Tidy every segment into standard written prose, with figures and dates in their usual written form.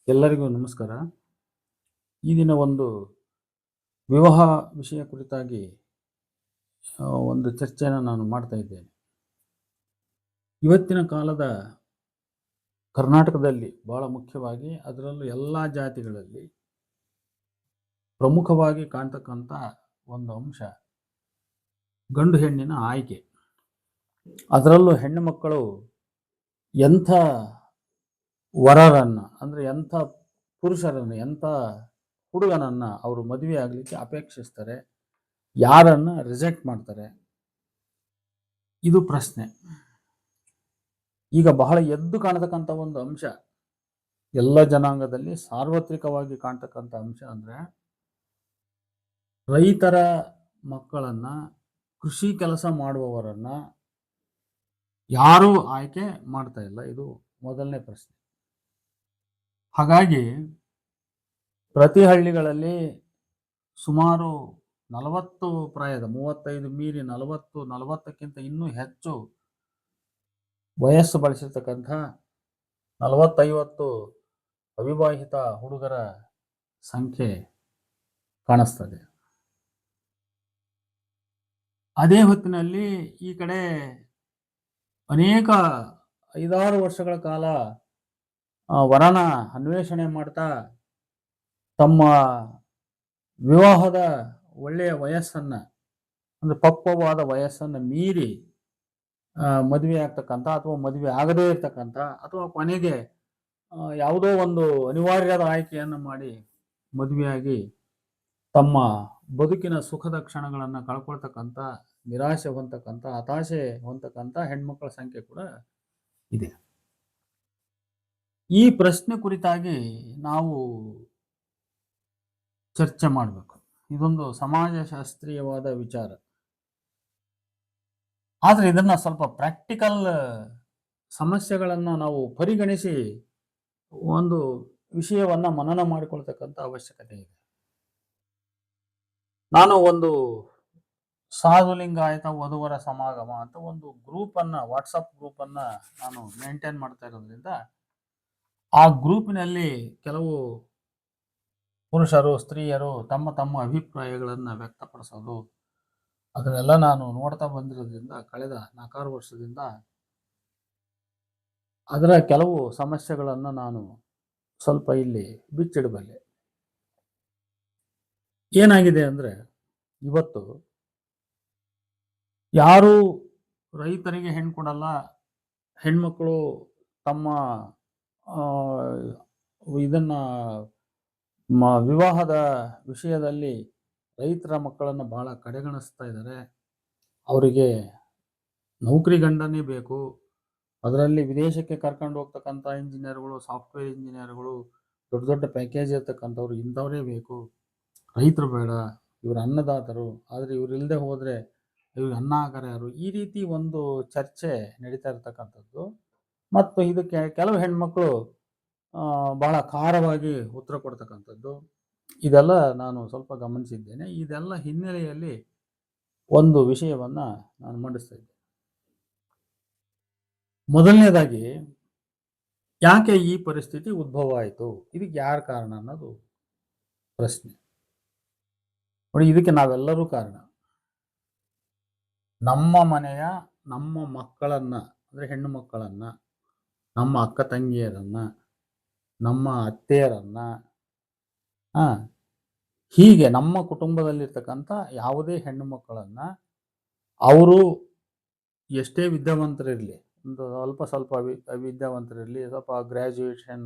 ಎಲ್ಲರಿಗೂ ನಮಸ್ಕಾರ. ಈ ದಿನ ಒಂದು ವಿವಾಹ ವಿಷಯ ಕುರಿತಾಗಿ ಒಂದು ಚರ್ಚೆಯನ್ನು ನಾನು ಮಾಡ್ತಾ ಇದ್ದೇನೆ. ಇವತ್ತಿನ ಕಾಲದ ಕರ್ನಾಟಕದಲ್ಲಿ ಬಹಳ ಮುಖ್ಯವಾಗಿ, ಅದರಲ್ಲೂ ಎಲ್ಲ ಜಾತಿಗಳಲ್ಲಿ ಪ್ರಮುಖವಾಗಿ ಕಾಣ್ತಕ್ಕಂಥ ಒಂದು ಅಂಶ ಗಂಡು ಹೆಣ್ಣಿನ ಆಯ್ಕೆ. ಅದರಲ್ಲೂ ಹೆಣ್ಣು ಮಕ್ಕಳು ಎಂಥ ವರರನ್ನು, ಅಂದರೆ ಎಂಥ ಪುರುಷರನ್ನು, ಎಂಥ ಹುಡುಗನನ್ನು ಅವರು ಮದುವೆ ಆಗಲಿಕ್ಕೆ ಅಪೇಕ್ಷಿಸ್ತಾರೆ, ಯಾರನ್ನು ರಿಜೆಕ್ಟ್ ಮಾಡ್ತಾರೆ, ಇದು ಪ್ರಶ್ನೆ. ಈಗ ಬಹಳ ಎದ್ದು ಕಾಣತಕ್ಕಂಥ ಒಂದು ಅಂಶ, ಎಲ್ಲ ಜನಾಂಗದಲ್ಲಿ ಸಾರ್ವತ್ರಿಕವಾಗಿ ಕಾಣ್ತಕ್ಕಂಥ ಅಂಶ ಅಂದರೆ, ರೈತರ ಮಕ್ಕಳನ್ನು, ಕೃಷಿ ಕೆಲಸ ಮಾಡುವವರನ್ನು ಯಾರೂ ಆಯ್ಕೆ ಮಾಡ್ತಾ ಇಲ್ಲ. ಇದು ಮೊದಲನೇ ಪ್ರಶ್ನೆ. ಹಾಗಾಗಿ ಪ್ರತಿ ಹಳ್ಳಿಗಳಲ್ಲಿ ಸುಮಾರು 40 ಪ್ರಾಯದ, 35 ಮೀರಿ 40ಕ್ಕಿಂತ ಇನ್ನೂ ಹೆಚ್ಚು ವಯಸ್ಸು ಬಳಸಿರ್ತಕ್ಕಂಥ 40-50 ಅವಿವಾಹಿತ ಹುಡುಗರ ಸಂಖ್ಯೆ ಕಾಣಿಸ್ತದೆ. ಅದೇ ಹೊತ್ತಿನಲ್ಲಿ ಈ ಕಡೆ ಅನೇಕ 5-6 ವರ್ಷಗಳ ಕಾಲ ವರನ ಅನ್ವೇಷಣೆ ಮಾಡ್ತಾ ತಮ್ಮ ವಿವಾಹದ ಒಳ್ಳೆಯ ವಯಸ್ಸನ್ನು, ಅಂದರೆ ಪಕ್ವವಾದ ವಯಸ್ಸನ್ನು ಮೀರಿ ಮದುವೆ ಆಗ್ತಕ್ಕಂಥ, ಅಥವಾ ಮದುವೆ ಆಗದೇ ಇರ್ತಕ್ಕಂಥ, ಅಥವಾ ಕೊನೆಗೆ ಯಾವುದೋ ಒಂದು ಅನಿವಾರ್ಯದ ಆಯ್ಕೆಯನ್ನು ಮಾಡಿ ಮದುವೆಯಾಗಿ ತಮ್ಮ ಬದುಕಿನ ಸುಖದ ಕ್ಷಣಗಳನ್ನು ಕಳ್ಕೊಳ್ತಕ್ಕಂಥ, ನಿರಾಶೆ ಹೊಂದತಕ್ಕಂಥ, ಹತಾಶೆ ಹೊಂದತಕ್ಕಂಥ ಹೆಣ್ಮಕ್ಳ ಸಂಖ್ಯೆ ಕೂಡ ಇದೆ. ಈ ಪ್ರಶ್ನೆ ಕುರಿತಾಗಿ ನಾವು ಚರ್ಚೆ ಮಾಡಬೇಕು. ಇದೊಂದು ಸಮಾಜಶಾಸ್ತ್ರೀಯವಾದ ವಿಚಾರ. ಆದರೆ ಇದನ್ನು ಸ್ವಲ್ಪ ಪ್ರಾಕ್ಟಿಕಲ್ ಸಮಸ್ಯೆಗಳನ್ನು ನಾವು ಪರಿಗಣಿಸಿ ಒಂದು ವಿಷಯವನ್ನು ಮನನ ಮಾಡಿಕೊಳ್ತಕ್ಕಂಥ ಅವಶ್ಯಕತೆ ಇದೆ. ನಾನು ಒಂದು ಸಾಧುಲಿಂಗಾಯತ ವಧುವರ ಸಮಾಗಮ ಅಂತ ಒಂದು ಗ್ರೂಪನ್ನು, ವಾಟ್ಸಪ್ ಗ್ರೂಪನ್ನು ನಾನು ಮೇಂಟೈನ್ ಮಾಡ್ತಾ ಇರೋದ್ರಿಂದ, ಆ ಗ್ರೂಪಿನಲ್ಲಿ ಕೆಲವು ಪುರುಷರು, ಸ್ತ್ರೀಯರು ತಮ್ಮ ತಮ್ಮ ಅಭಿಪ್ರಾಯಗಳನ್ನು ವ್ಯಕ್ತಪಡಿಸೋದು, ಅದನ್ನೆಲ್ಲ ನಾನು ನೋಡ್ತಾ ಬಂದಿರೋದ್ರಿಂದ ಕಳೆದ 4 ವರ್ಷದಿಂದ ಅದರ ಕೆಲವು ಸಮಸ್ಯೆಗಳನ್ನು ನಾನು ಸ್ವಲ್ಪ ಇಲ್ಲಿ ಬಿಚ್ಚಿಡಬಲ್ಲೆ. ಏನಾಗಿದೆ ಅಂದರೆ, ಇವತ್ತು ಯಾರೂ ರೈತರಿಗೆ ಹೆಣ್ಣು ಕೊಡಲ್ಲ, ಹೆಣ್ಮಕ್ಳು ತಮ್ಮ ಇದನ್ನು ವಿವಾಹದ ವಿಷಯದಲ್ಲಿ ರೈತರ ಮಕ್ಕಳನ್ನು ಬಹಳ ಕಡೆಗಣಿಸ್ತಾ ಇದ್ದಾರೆ. ಅವರಿಗೆ ನೌಕರಿ ಗಂಡನೇ ಬೇಕು. ಅದರಲ್ಲಿ ವಿದೇಶಕ್ಕೆ ಕರ್ಕೊಂಡು ಹೋಗ್ತಕ್ಕಂಥ ಇಂಜಿನಿಯರ್ಗಳು, ಸಾಫ್ಟ್ವೇರ್ ಇಂಜಿನಿಯರ್ಗಳು, ದೊಡ್ಡ ದೊಡ್ಡ ಪ್ಯಾಕೇಜ್ ಇರ್ತಕ್ಕಂಥವ್ರು, ಇಂಥವರೇ ಬೇಕು, ರೈತರು ಬೇಡ, ಇವರು ಅನ್ನದಾತರು, ಆದರೆ ಇವರು ಇಲ್ಲದೆ ಹೋದರೆ ಇವ್ರಿಗೆ ಅನ್ನ ಹಾಕರು ಯಾರು? ಈ ರೀತಿ ಒಂದು ಚರ್ಚೆ ನಡೀತಾ ಇರ್ತಕ್ಕಂಥದ್ದು. ಮತ್ತು ಇದಕ್ಕೆ ಕೆಲವು ಹೆಣ್ಮಕ್ಳು ಬಹಳ ಖಾರವಾಗಿ ಉತ್ತರ ಕೊಡ್ತಕ್ಕಂಥದ್ದು, ಇದೆಲ್ಲ ನಾನು ಸ್ವಲ್ಪ ಗಮನಿಸಿದ್ದೇನೆ. ಇದೆಲ್ಲ ಹಿನ್ನೆಲೆಯಲ್ಲಿ ಒಂದು ವಿಷಯವನ್ನು ನಾನು ಮಂಡಿಸ್ತಾ ಇದ್ದೆ. ಮೊದಲನೇದಾಗಿ, ಯಾಕೆ ಈ ಪರಿಸ್ಥಿತಿ ಉದ್ಭವ ಆಯಿತು, ಇದಕ್ಕೆ ಯಾರು ಕಾರಣ ಅನ್ನೋದು ಪ್ರಶ್ನೆ. ನೋಡಿ, ಇದಕ್ಕೆ ನಾವೆಲ್ಲರೂ ಕಾರಣ. ನಮ್ಮ ಮನೆಯ ನಮ್ಮ ಮಕ್ಕಳನ್ನು, ಅಂದರೆ ಹೆಣ್ಣು ಮಕ್ಕಳನ್ನು, ನಮ್ಮ ಅಕ್ಕ ತಂಗಿಯರನ್ನು, ನಮ್ಮ ಅತ್ತೆಯರನ್ನು, ಹೀಗೆ ನಮ್ಮ ಕುಟುಂಬದಲ್ಲಿರ್ತಕ್ಕಂಥ ಯಾವುದೇ ಹೆಣ್ಣು ಮಕ್ಕಳನ್ನು, ಅವರು ಎಷ್ಟೇ ವಿದ್ಯಾವಂತರಿರಲಿ, ಒಂದು ಸ್ವಲ್ಪ ವಿದ್ಯಾವಂತರಿರಲಿ, ಸ್ವಲ್ಪ ಗ್ರ್ಯಾಜುಯೇಷನ್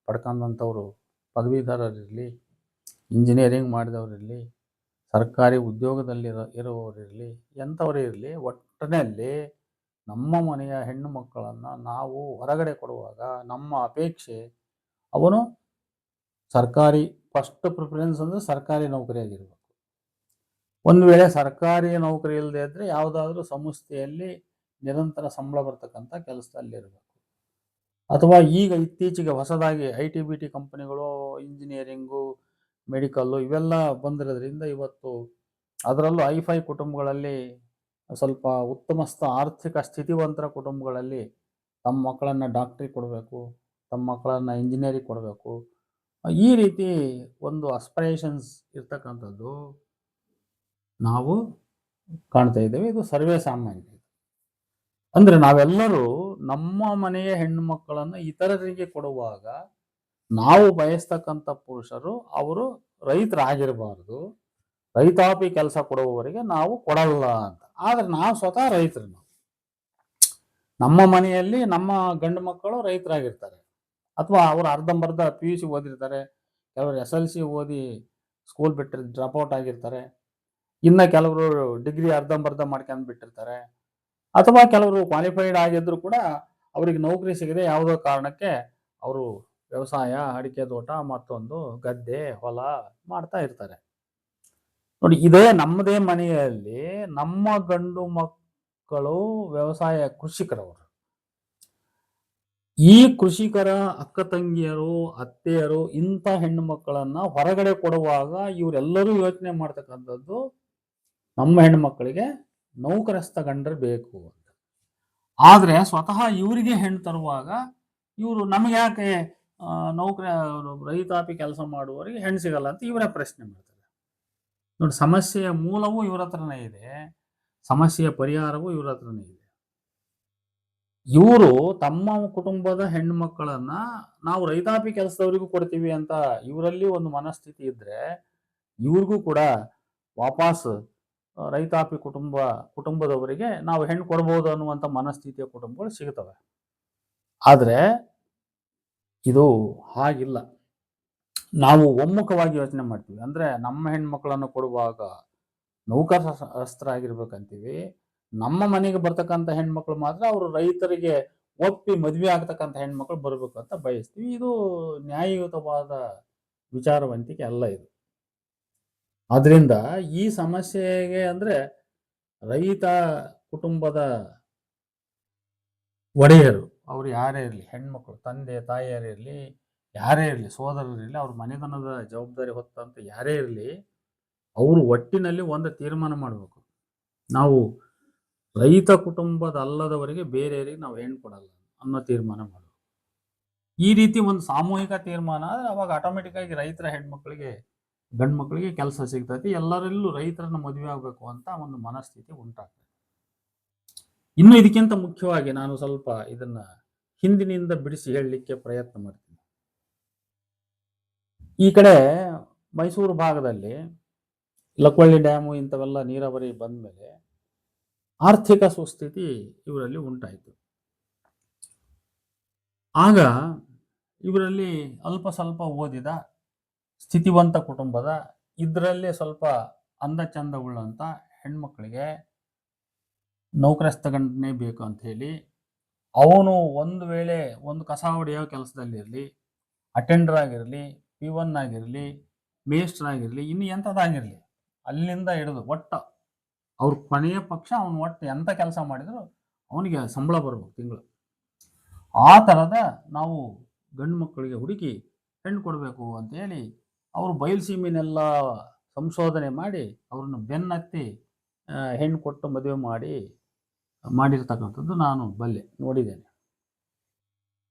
ಪಡ್ಕೊಂಡಂಥವ್ರು, ಪದವೀಧರರಿರಲಿ, ಇಂಜಿನಿಯರಿಂಗ್ ಮಾಡಿದವರಿರಲಿ, ಸರ್ಕಾರಿ ಉದ್ಯೋಗದಲ್ಲಿ ಇರುವವರಿರಲಿ, ಎಂಥವರೇ ಇರಲಿ, ಒಟ್ಟಿನಲ್ಲಿ ನಮ್ಮ ಮನೆಯ ಹೆಣ್ಣು ಮಕ್ಕಳನ್ನು ನಾವು ಹೊರಗಡೆ ಕೊಡುವಾಗ ನಮ್ಮ ಅಪೇಕ್ಷೆ, ಅವನು ಸರ್ಕಾರಿ, ಫಸ್ಟ್ ಪ್ರಿಫರೆನ್ಸ್ ಅಂದರೆ ಸರ್ಕಾರಿ ನೌಕರಿಯಾಗಿರಬೇಕು. ಒಂದು ವೇಳೆ ಸರ್ಕಾರಿ ನೌಕರಿ ಇಲ್ಲದೆ ಇದ್ದರೆ ಯಾವುದಾದ್ರೂ ಸಂಸ್ಥೆಯಲ್ಲಿ ನಿರಂತರ ಸಂಬಳ ಬರ್ತಕ್ಕಂಥ ಕೆಲಸದಲ್ಲಿರಬೇಕು. ಅಥವಾ ಈಗ ಇತ್ತೀಚೆಗೆ ಹೊಸದಾಗಿ IT-BT ಕಂಪನಿಗಳು, ಇಂಜಿನಿಯರಿಂಗು, ಮೆಡಿಕಲ್ಲು ಇವೆಲ್ಲ ಬಂದಿರೋದ್ರಿಂದ ಇವತ್ತು ಅದರಲ್ಲೂ ಐಫೈ ಕುಟುಂಬಗಳಲ್ಲಿ, ಸ್ವಲ್ಪ ಉತ್ತಮಸ್ಥ ಆರ್ಥಿಕ ಸ್ಥಿತಿವಂತರ ಕುಟುಂಬಗಳಲ್ಲಿ ತಮ್ಮ ಮಕ್ಕಳನ್ನು ಡಾಕ್ಟ್ರಿಗೆ ಕೊಡಬೇಕು, ತಮ್ಮ ಮಕ್ಕಳನ್ನು ಇಂಜಿನಿಯರಿಂಗ್ ಕೊಡಬೇಕು, ಈ ರೀತಿ ಒಂದು ಅಸ್ಪಿರೇಷನ್ಸ್ ಇರ್ತಕ್ಕಂಥದ್ದು ನಾವು ಕಾಣ್ತಾ ಇದ್ದೇವೆ. ಇದು ಸರ್ವೇ ಸಾಮಾನ್ಯ. ಅಂದ್ರೆ ನಾವೆಲ್ಲರೂ ನಮ್ಮ ಮನೆಯ ಹೆಣ್ಣು ಮಕ್ಕಳನ್ನು ಇತರರಿಗೆ ಕೊಡುವಾಗ ನಾವು ಬಯಸ್ತಕ್ಕಂಥ ಪುರುಷರು ಅವರು ರೈತರಾಗಿರಬಾರ್ದು, ರೈತಾಪಿ ಕೆಲಸ ಕೊಡುವವರಿಗೆ ನಾವು ಕೊಡಲ್ಲ ಅಂತ. ಆದ್ರೆ ನಾವು ಸ್ವತಃ ರೈತರು. ನಮ್ಮ ಮನೆಯಲ್ಲಿ ನಮ್ಮ ಗಂಡು ಮಕ್ಕಳು ರೈತರಾಗಿರ್ತಾರೆ, ಅಥವಾ ಅವರು ಅರ್ಧಂಬರ್ಧ PUC ಓದಿರ್ತಾರೆ, ಕೆಲವರು SLC ಓದಿ ಸ್ಕೂಲ್ ಬಿಟ್ಟರೆ ಡ್ರಾಪ್ಔಟ್ ಆಗಿರ್ತಾರೆ, ಇನ್ನು ಕೆಲವರು ಡಿಗ್ರಿ ಅರ್ಧಂಬರ್ಧ ಮಾಡ್ಕೊಂಡು ಬಿಟ್ಟಿರ್ತಾರೆ, ಅಥವಾ ಕೆಲವರು ಕ್ವಾಲಿಫೈಡ್ ಆಗಿದ್ರು ಕೂಡ ಅವರಿಗೆ ನೌಕರಿ ಸಿಗದೆ ಯಾವುದೋ ಕಾರಣಕ್ಕೆ ಅವರು ವ್ಯವಸಾಯ, ಅಡಿಕೆ ತೋಟ, ಮತ್ತೊಂದು ಗದ್ದೆ, ಹೊಲ ಮಾಡ್ತಾ ಇರ್ತಾರೆ. ನೋಡಿ, ಇದೇ ನಮ್ಮದೇ ಮನೆಯಲ್ಲಿ ನಮ್ಮ ಗಂಡು ಮಕ್ಕಳು ವ್ಯವಸಾಯ ಕೃಷಿಕರವರು. ಈ ಕೃಷಿಕರ ಅಕ್ಕ ತಂಗಿಯರು, ಅತ್ತೆಯರು ಇಂಥ ಹೆಣ್ಣು ಮಕ್ಕಳನ್ನ ಹೊರಗಡೆ ಕೊಡುವಾಗ ಇವರೆಲ್ಲರೂ ಯೋಚನೆ ಮಾಡ್ತಕ್ಕಂಥದ್ದು ನಮ್ಮ ಹೆಣ್ಣು ಮಕ್ಕಳಿಗೆ ನೌಕರಸ್ಥ ಗಂಡರು ಬೇಕು ಅಂತ. ಆದ್ರೆ ಸ್ವತಃ ಇವರಿಗೆ ಹೆಣ್ಣು ತರುವಾಗ ಇವರು ನಮಗೆ ಯಾಕೆ ರೈತಾಪಿ ಕೆಲಸ ಮಾಡುವವರಿಗೆ ಹೆಣ್ಣು ಸಿಗಲ್ಲ ಅಂತ ಇವರೇ ಪ್ರಶ್ನೆ ಮಾಡ್ತಾರೆ. ನೋಡಿ, ಸಮಸ್ಯೆಯ ಮೂಲವೂ ಇವ್ರ ಹತ್ರನೇ ಇದೆ, ಸಮಸ್ಯೆಯ ಪರಿಹಾರವೂ ಇವ್ರ ಹತ್ರನೇ ಇದೆ. ಇವರು ತಮ್ಮ ಕುಟುಂಬದ ಹೆಣ್ಣು ಮಕ್ಕಳನ್ನ ನಾವು ರೈತಾಪಿ ಕೆಲಸದವರಿಗೂ ಕೊಡ್ತೀವಿ ಅಂತ ಇವರಲ್ಲಿ ಒಂದು ಮನಸ್ಥಿತಿ ಇದ್ರೆ, ಇವ್ರಿಗೂ ಕೂಡ ವಾಪಸ್ ರೈತಾಪಿ ಕುಟುಂಬದವರಿಗೆ ನಾವು ಹೆಣ್ಣು ಕೊಡ್ಬೋದು ಅನ್ನುವಂಥ ಮನಸ್ಥಿತಿಯ ಕುಟುಂಬಗಳು ಸಿಗ್ತವೆ. ಆದ್ರೆ ಇದು ಹಾಗಿಲ್ಲ. ನಾವು ಒಮ್ಮುಖವಾಗಿ ಯೋಚನೆ ಮಾಡ್ತೀವಿ. ಅಂದ್ರೆ ನಮ್ಮ ಹೆಣ್ಮಕ್ಳನ್ನು ಕೊಡುವಾಗ ನೌಕರಸ್ಥರಾಗಿರ್ಬೇಕಂತೀವಿ, ನಮ್ಮ ಮನೆಗೆ ಬರ್ತಕ್ಕಂಥ ಹೆಣ್ಮಕ್ಳು ಮಾತ್ರ ಅವರು ರೈತರಿಗೆ ಒಪ್ಪಿ ಮದುವೆ ಆಗ್ತಕ್ಕಂಥ ಹೆಣ್ಮಕ್ಳು ಬರ್ಬೇಕು ಅಂತ ಬಯಸ್ತೀವಿ. ಇದು ನ್ಯಾಯಯುತವಾದ ವಿಚಾರವಂತಿಕೆ ಅಲ್ಲ ಇದು. ಆದ್ರಿಂದ ಈ ಸಮಸ್ಯೆಗೆ ಅಂದ್ರೆ ರೈತ ಕುಟುಂಬದ ಒಡೆಯರು, ಅವರು ಯಾರೇ ಇರಲಿ, ಹೆಣ್ಮಕ್ಳು ತಂದೆ ತಾಯಿಯರಿರಲಿ, ಯಾರೇ ಇರಲಿ, ಸೋದರರಿರಲಿ, ಅವ್ರ ಮನೆತನದ ಜವಾಬ್ದಾರಿ ಹೊತ್ತಂತ ಯಾರೇ ಇರಲಿ, ಅವರು ಒಟ್ಟಿನಲ್ಲಿ ಒಂದು ತೀರ್ಮಾನ ಮಾಡಬೇಕು. ನಾವು ರೈತ ಕುಟುಂಬದಲ್ಲದವರಿಗೆ ಬೇರೆಯವರಿಗೆ ನಾವು ಹೆಣ್ಣು ಕೊಡಲ್ಲ ಅನ್ನೋ ತೀರ್ಮಾನ ಮಾಡಬೇಕು. ಈ ರೀತಿ ಒಂದು ಸಾಮೂಹಿಕ ತೀರ್ಮಾನ ಆದ್ರೆ ಅವಾಗ ಆಟೋಮೆಟಿಕ್ ಆಗಿ ರೈತರ ಹೆಣ್ಮಕ್ಳಿಗೆ, ಗಂಡು ಮಕ್ಕಳಿಗೆ ಕೆಲಸ ಸಿಗ್ತೈತಿ, ಎಲ್ಲರಲ್ಲೂ ರೈತರನ್ನ ಮದುವೆ ಆಗಬೇಕು ಅಂತ ಒಂದು ಮನಸ್ಥಿತಿ ಉಂಟಾಗ್ತದೆ. ಇನ್ನು ಇದಕ್ಕಿಂತ ಮುಖ್ಯವಾಗಿ ನಾನು ಸ್ವಲ್ಪ ಇದನ್ನ ಹಿಂದಿನಿಂದ ಬಿಡಿಸಿ ಹೇಳಲಿಕ್ಕೆ ಪ್ರಯತ್ನ ಮಾಡ್ತೀನಿ. ಈ ಕಡೆ ಮೈಸೂರು ಭಾಗದಲ್ಲಿ ಲಕ್ವಳ್ಳಿ ಡ್ಯಾಮು ಇಂಥವೆಲ್ಲ ನೀರಾವರಿ ಬಂದ ಮೇಲೆ ಆರ್ಥಿಕ ಸುಸ್ಥಿತಿ ಇವರಲ್ಲಿ ಉಂಟಾಯಿತು. ಆಗ ಇವರಲ್ಲಿ ಅಲ್ಪ ಸ್ವಲ್ಪ ಓದಿದ ಸ್ಥಿತಿವಂತ ಕುಟುಂಬದ, ಇದರಲ್ಲೇ ಸ್ವಲ್ಪ ಅಂದ ಚಂದ ಉಳ್ಳಂತ ಹೆಣ್ಮಕ್ಳಿಗೆ ನೌಕರಸ್ಥ ಗಂಡನೇ ಬೇಕು ಅಂತ ಹೇಳಿ, ಅವನು ಒಂದು ವೇಳೆ ಒಂದು ಕಸ ಹೊಡೆಯೋ ಕೆಲಸದಲ್ಲಿರಲಿ, ಅಟೆಂಡರ್ ಆಗಿರಲಿ, P1 ಆಗಿರಲಿ, ಮೇಸ್ಟರ್ ಆಗಿರಲಿ, ಇನ್ನು ಎಂಥದ್ದಾಗಿರಲಿ, ಅಲ್ಲಿಂದ ಹಿಡಿದು ಒಟ್ಟು ಅವ್ರ ಕೊನೆಯ ಪಕ್ಷ ಅವನು ಒಟ್ಟು ಎಂಥ ಕೆಲಸ ಮಾಡಿದ್ರು ಅವನಿಗೆ ಸಂಬಳ ಬರ್ಬೇಕು ತಿಂಗಳು. ಆ ಥರದ ನಾವು ಗಂಡು ಮಕ್ಕಳಿಗೆ ಹುಡುಕಿ ಹೆಣ್ಣು ಕೊಡಬೇಕು ಅಂತೇಳಿ ಅವರು ಬಯಲುಸೀಮೆನೆಲ್ಲ ಸಂಶೋಧನೆ ಮಾಡಿ ಅವ್ರನ್ನ ಬೆನ್ನತ್ತಿ ಹೆಣ್ಣು ಕೊಟ್ಟು ಮದುವೆ ಮಾಡಿರ್ತಕ್ಕಂಥದ್ದು ನಾನು ನೋಡಿದ್ದೇನೆ.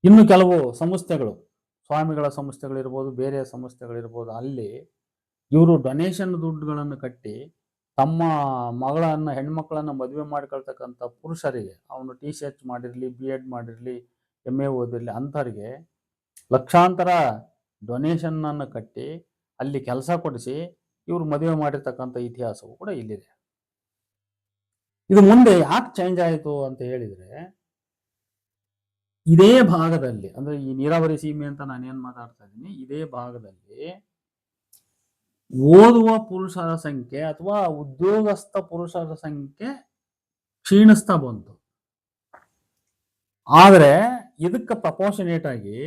ಇನ್ನು ಕೆಲವು ಸಂಸ್ಥೆಗಳು, ಸ್ವಾಮಿಗಳ ಸಂಸ್ಥೆಗಳಿರ್ಬೋದು, ಬೇರೆ ಸಂಸ್ಥೆಗಳಿರ್ಬೋದು, ಅಲ್ಲಿ ಇವರು ಡೊನೇಷನ್ ದುಡ್ಡುಗಳನ್ನು ಕಟ್ಟಿ ತಮ್ಮ ಮಗಳನ್ನು, ಹೆಣ್ಮಕ್ಳನ್ನು ಮದುವೆ ಮಾಡ್ಕೊಳ್ತಕ್ಕಂಥ ಪುರುಷರಿಗೆ, ಅವನು TCH ಮಾಡಿರಲಿ, B.Ed ಮಾಡಿರಲಿ, MA ಓದಿರಲಿ, ಅಂಥವ್ರಿಗೆ ಲಕ್ಷಾಂತರ ಡೊನೇಷನ್ನನ್ನು ಕಟ್ಟಿ ಅಲ್ಲಿ ಕೆಲಸ ಕೊಡಿಸಿ ಇವರು ಮದುವೆ ಮಾಡಿರ್ತಕ್ಕಂಥ ಇತಿಹಾಸವು ಕೂಡ ಇಲ್ಲಿದೆ. ಇದು ಮುಂದೆ ಯಾಕೆ ಚೇಂಜ್ ಆಯಿತು ಅಂತ ಹೇಳಿದರೆ, ಇದೇ ಭಾಗದಲ್ಲಿ, ಅಂದ್ರೆ ಈ ನೀರಾವರಿ ಸೀಮೆ ಅಂತ ನಾನೇನು ಮಾತಾಡ್ತಾ ಇದ್ದೀನಿ, ಇದೇ ಭಾಗದಲ್ಲಿ ಓದುವ ಪುರುಷರ ಸಂಖ್ಯೆ ಅಥವಾ ಉದ್ಯೋಗಸ್ಥ ಪುರುಷರ ಸಂಖ್ಯೆ ಕ್ಷೀಣಿಸ್ತಾ ಬಂತು. ಆದರೆ ಇದಕ್ಕೆ ಪ್ರಪೋರ್ಷನೇಟ್ ಆಗಿ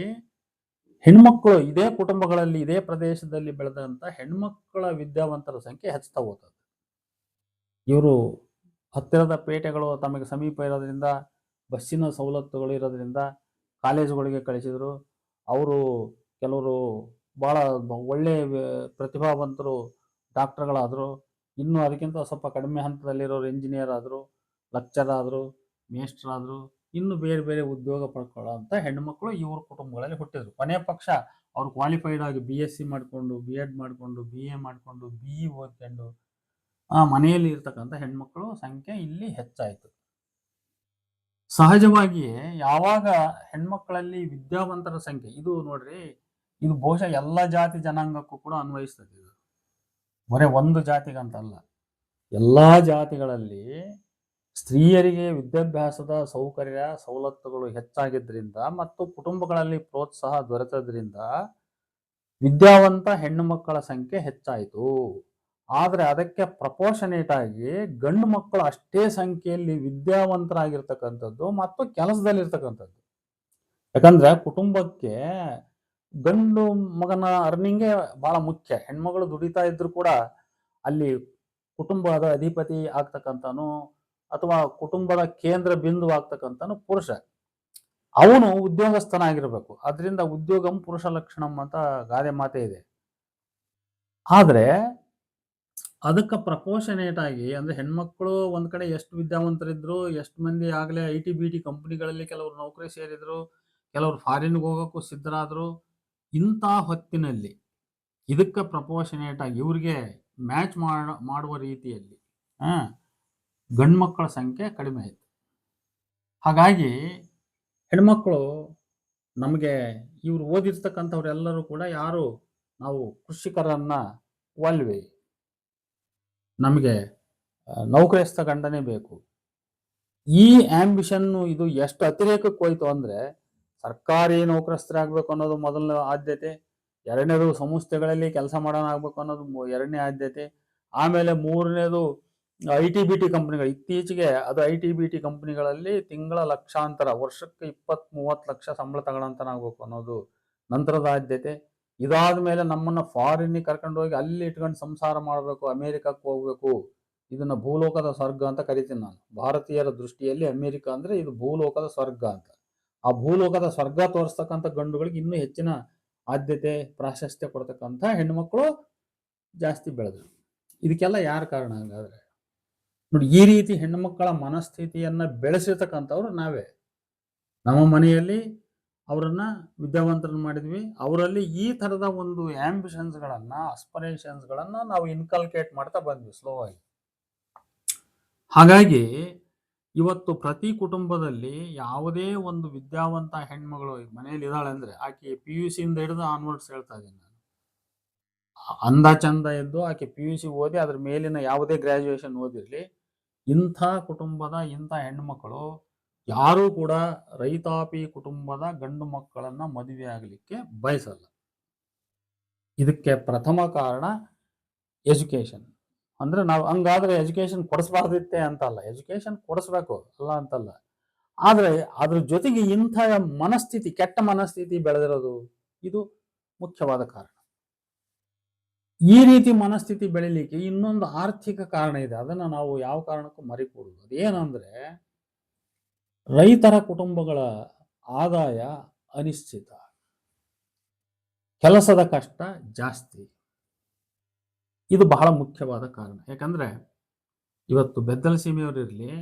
ಹೆಣ್ಮಕ್ಳು, ಇದೇ ಕುಟುಂಬಗಳಲ್ಲಿ, ಇದೇ ಪ್ರದೇಶದಲ್ಲಿ ಬೆಳೆದಂತ ಹೆಣ್ಮಕ್ಕಳ ವಿದ್ಯಾವಂತರ ಸಂಖ್ಯೆ ಹೆಚ್ಚುತ್ತಾ ಹೋಗ್ತದೆ. ಇವರು ಹತ್ತಿರದ ಪೇಟೆಗಳು ತಮಗೆ ಸಮೀಪ ಇರೋದ್ರಿಂದ, ಬಸ್ಸಿನ ಸವಲತ್ತುಗಳು ಇರೋದ್ರಿಂದ ಕಾಲೇಜುಗಳಿಗೆ ಕಳಿಸಿದ್ರು. ಅವರು ಕೆಲವರು ಭಾಳ ಒಳ್ಳೆ ಪ್ರತಿಭಾವಂತರು ಡಾಕ್ಟರ್ಗಳಾದರು, ಇನ್ನು ಅದಕ್ಕಿಂತ ಸ್ವಲ್ಪ ಕಡಿಮೆ ಹಂತದಲ್ಲಿರೋರು ಇಂಜಿನಿಯರ್ ಆದರು, ಲೆಕ್ಚರ್ ಆದರು, ಮೇಸ್ಟರ್ ಆದರು, ಇನ್ನು ಬೇರೆ ಬೇರೆ ಉದ್ಯೋಗ ಪಡ್ಕೊಳ್ಳೋಂಥ ಹೆಣ್ಮಕ್ಳು ಇವ್ರ ಕುಟುಂಬಗಳಲ್ಲಿ ಹುಟ್ಟಿದ್ರು. ಕೊನೆಯ ಪಕ್ಷ ಅವ್ರು ಕ್ವಾಲಿಫೈಡ್ ಆಗಿ BSc ಮಾಡಿಕೊಂಡು, BEd ಮಾಡಿಕೊಂಡು, BA ಮಾಡಿಕೊಂಡು, BE ಓದ್ಕೊಂಡು ಮನೆಯಲ್ಲಿ ಇರ್ತಕ್ಕಂಥ ಹೆಣ್ಮಕ್ಳು ಸಂಖ್ಯೆ ಇಲ್ಲಿ ಹೆಚ್ಚಾಯಿತು. ಸಹಜವಾಗಿಯೇ ಯಾವಾಗ ಹೆಣ್ಮಕ್ಳಲ್ಲಿ ವಿದ್ಯಾವಂತರ ಸಂಖ್ಯೆ, ಇದು ನೋಡ್ರಿ, ಇದು ಬಹುಶಃ ಎಲ್ಲ ಜಾತಿ ಜನಾಂಗಕ್ಕೂ ಕೂಡ ಅನ್ವಯಿಸ್ತದೆ. ಇದು ಬರೀ ಒಂದು ಜಾತಿಗಂತಲ್ಲ, ಎಲ್ಲಾ ಜಾತಿಗಳಲ್ಲಿ ಸ್ತ್ರೀಯರಿಗೆ ವಿದ್ಯಾಭ್ಯಾಸದ ಸೌಕರ್ಯ ಸವಲತ್ತುಗಳು ಹೆಚ್ಚಾಗಿದ್ದರಿಂದ ಮತ್ತು ಕುಟುಂಬಗಳಲ್ಲಿ ಪ್ರೋತ್ಸಾಹ ದೊರೆತದ್ರಿಂದ ವಿದ್ಯಾವಂತ ಹೆಣ್ಣು ಮಕ್ಕಳ ಸಂಖ್ಯೆ ಹೆಚ್ಚಾಯಿತು. ಆದರೆ ಅದಕ್ಕೆ ಪ್ರಪೋರ್ಷನೇಟ್ ಆಗಿ ಗಂಡು ಮಕ್ಕಳು ಅಷ್ಟೇ ಸಂಖ್ಯೆಯಲ್ಲಿ ವಿದ್ಯಾವಂತರಾಗಿರ್ತಕ್ಕಂಥದ್ದು ಮತ್ತು ಕೆಲಸದಲ್ಲಿರ್ತಕ್ಕಂಥದ್ದು. ಯಾಕಂದ್ರೆ ಕುಟುಂಬಕ್ಕೆ ಗಂಡು ಮಗನ ಅರ್ನಿಂಗೇ ಬಹಳ ಮುಖ್ಯ. ಹೆಣ್ಮಗಳು ದುಡಿತಾ ಇದ್ರು ಕೂಡ ಅಲ್ಲಿ ಕುಟುಂಬದ ಅಧಿಪತಿ ಆಗ್ತಕ್ಕಂಥನು ಅಥವಾ ಕುಟುಂಬದ ಕೇಂದ್ರ ಬಿಂದು ಆಗ್ತಕ್ಕಂಥನು ಪುರುಷ. ಅವನು ಉದ್ಯೋಗಸ್ಥನಾಗಿರ್ಬೇಕು. ಅದರಿಂದ ಉದ್ಯೋಗಂ ಪುರುಷ ಲಕ್ಷಣಂ ಅಂತ ಗಾದೆ ಮಾತೆ ಇದೆ. ಆದ್ರೆ ಅದಕ್ಕೆ ಪ್ರಪೋರ್ಷನೇಟ್ ಆಗಿ, ಅಂದ್ರೆ ಹೆಣ್ಮಕ್ಳು ಒಂದ್ ಕಡೆ ಎಷ್ಟು ವಿದ್ಯಾವಂತರಿದ್ರು, ಎಷ್ಟು ಮಂದಿ ಆಗ್ಲೇ IT-BT ಕಂಪನಿಗಳಲ್ಲಿ ಕೆಲವರು ನೌಕರಿ ಸೇರಿದ್ರು, ಕೆಲವರು ಫಾರಿನ್ಗೆ ಹೋಗೋಕ್ಕೂ ಸಿದ್ಧರಾದ್ರು. ಇಂಥ ಹೊತ್ತಿನಲ್ಲಿ ಇದಕ್ಕೆ ಪ್ರಪೋರ್ಷನೇಟ್ ಆಗಿ ಇವ್ರಿಗೆ ಮ್ಯಾಚ್ ಮಾಡುವ ರೀತಿಯಲ್ಲಿ ಗಂಡು ಮಕ್ಕಳ ಸಂಖ್ಯೆ ಕಡಿಮೆ ಆಯಿತು. ಹಾಗಾಗಿ ಹೆಣ್ಮಕ್ಳು ನಮಗೆ ಇವ್ರು ಓದಿರ್ತಕ್ಕಂಥವ್ರೆಲ್ಲರೂ ಕೂಡ ಯಾರು, ನಾವು ಕೃಷಿಕರನ್ನ ಒಲ್ವಿ, ನಮಗೆ ನೌಕರಿಸ್ತ ಗಂಡನೇ ಬೇಕು, ಈ ಆಂಬಿಷನ್ನು ಇದು ಎಷ್ಟು ಅತಿರೇಕಕ್ಕೆ ಹೋಯ್ತು ಅಂದ್ರೆ, ಸರ್ಕಾರಿ ನೌಕರಸ್ಥರಾಗಬೇಕು ಅನ್ನೋದು ಮೊದಲನೇ ಆದ್ಯತೆ, ಎರಡನೇದು ಸಂಸ್ಥೆಗಳಲ್ಲಿ ಕೆಲಸ ಮಾಡೋಣಾಗಬೇಕು ಅನ್ನೋದು ಎರಡನೇ ಆದ್ಯತೆ, ಆಮೇಲೆ ಮೂರನೇದು IT-BT ಕಂಪನಿಗಳು. ಇತ್ತೀಚೆಗೆ ಅದು IT-BT ಕಂಪನಿಗಳಲ್ಲಿ ತಿಂಗಳ ಲಕ್ಷಾಂತರ, ವರ್ಷಕ್ಕೆ 20-30 ಲಕ್ಷ ಸಂಬಳ ತಗೊಳ್ಳೋಂತನಾಗಬೇಕು ಅನ್ನೋದು ನಂತರದ ಆದ್ಯತೆ. ಇದಾದ ಮೇಲೆ ನಮ್ಮನ್ನ ಫಾರಿನ್ನಿಗೆ ಕರ್ಕೊಂಡು ಹೋಗಿ ಅಲ್ಲಿ ಇಟ್ಕೊಂಡು ಸಂಸಾರ ಮಾಡಬೇಕು, ಅಮೇರಿಕಕ್ಕೆ ಹೋಗ್ಬೇಕು. ಇದನ್ನ ಭೂಲೋಕದ ಸ್ವರ್ಗ ಅಂತ ಕರಿತೀನಿ ನಾನು. ಭಾರತೀಯರ ದೃಷ್ಟಿಯಲ್ಲಿ ಅಮೇರಿಕ ಅಂದ್ರೆ ಇದು ಭೂಲೋಕದ ಸ್ವರ್ಗ ಅಂತ. ಆ ಭೂಲೋಕದ ಸ್ವರ್ಗ ತೋರಿಸ್ತಕ್ಕಂಥ ಗಂಡುಗಳಿಗೆ ಇನ್ನೂ ಹೆಚ್ಚಿನ ಆದ್ಯತೆ ಪ್ರಾಶಸ್ತ್ಯ ಕೊಡ್ತಕ್ಕಂಥ ಹೆಣ್ಮಕ್ಳು ಜಾಸ್ತಿ ಬೆಳೆದ್ರು. ಇದಕ್ಕೆಲ್ಲ ಯಾರು ಕಾರಣ ಹಂಗಾದ್ರೆ? ನೋಡಿ, ಈ ರೀತಿ ಹೆಣ್ಣುಮಕ್ಕಳ ಮನಸ್ಥಿತಿಯನ್ನ ಬೆಳೆಸಿರ್ತಕ್ಕಂಥವ್ರು ನಾವೇ. ನಮ್ಮ ಮನೆಯಲ್ಲಿ ಅವರನ್ನ ವಿದ್ಯಾವಂತರನ್ನ ಮಾಡಿದ್ವಿ. ಅವರಲ್ಲಿ ಈ ಥರದ ಒಂದು ಆಂಬಿಷನ್ಸ್ಗಳನ್ನ, ಅಸ್ಪರೇಷನ್ಸ್ಗಳನ್ನ ನಾವು ಇನ್ಕಲ್ಕೇಟ್ ಮಾಡ್ತಾ ಬಂದ್ವಿ ಸ್ಲೋ ಆಗಿ. ಹಾಗಾಗಿ ಇವತ್ತು ಪ್ರತಿ ಕುಟುಂಬದಲ್ಲಿ ಯಾವುದೇ ಒಂದು ವಿದ್ಯಾವಂತ ಹೆಣ್ಮಗಳು ಮನೆಯಲ್ಲಿ ಇದ್ದಾಳೆ ಅಂದ್ರೆ, ಆಕೆ PUC ಇಂದ ಹಿಡಿದು ಆನ್ವರ್ಡ್ಸ್ ಹೇಳ್ತಾ ಇದ್ದೀನಿ ನಾನು. ಅಂದ ಚಂದ ಇದ್ದು ಆಕೆ PUC ಓದಿ ಅದ್ರ ಮೇಲಿನ ಯಾವುದೇ ಗ್ರಾಜುಯೇಷನ್ ಓದಿರ್ಲಿ, ಇಂಥ ಕುಟುಂಬದ ಇಂಥ ಹೆಣ್ಣುಮಕ್ಕಳು ಯಾರೂ ಕೂಡ ರೈತಾಪಿ ಕುಟುಂಬದ ಗಂಡು ಮಕ್ಕಳನ್ನ ಮದುವೆ ಆಗಲಿಕ್ಕೆ ಬಯಸಲ್ಲ. ಇದಕ್ಕೆ ಪ್ರಥಮ ಕಾರಣ ಎಜುಕೇಶನ್. ಅಂದ್ರೆ ನಾವು ಹಂಗಾದ್ರೆ ಎಜುಕೇಶನ್ ಕೊಡಿಸ್ಬಾರ್ದಿತ್ತೆ ಅಂತಲ್ಲ, ಎಜುಕೇಶನ್ ಕೊಡಿಸ್ಬೇಕು, ಅಲ್ಲ ಅಂತಲ್ಲ. ಆದ್ರೆ ಅದ್ರ ಜೊತೆಗೆ ಇಂಥ ಮನಸ್ಥಿತಿ, ಕೆಟ್ಟ ಮನಸ್ಥಿತಿ ಬೆಳೆದಿರೋದು ಇದು ಮುಖ್ಯವಾದ ಕಾರಣ. ಈ ರೀತಿ ಮನಸ್ಥಿತಿ ಬೆಳಿಲಿಕ್ಕೆ ಇನ್ನೊಂದು ಆರ್ಥಿಕ ಕಾರಣ ಇದೆ. ಅದನ್ನ ನಾವು ಯಾವ ಕಾರಣಕ್ಕೂ ಮರಿಕೂಡುದು. ಅದೇನಂದ್ರೆ, ರೈತರ ಕುಟುಂಬಗಳ ಆದಾಯ ಅನಿಶ್ಚಿತ, ಕೆಲಸದ ಕಷ್ಟ ಜಾಸ್ತಿ. ಇದು ಬಹಳ ಮುಖ್ಯವಾದ ಕಾರಣ. ಯಾಕಂದ್ರೆ ಇವತ್ತು ಬೆದ್ದಲ ಸೀಮೆಯವರಿರ್ಲಿ,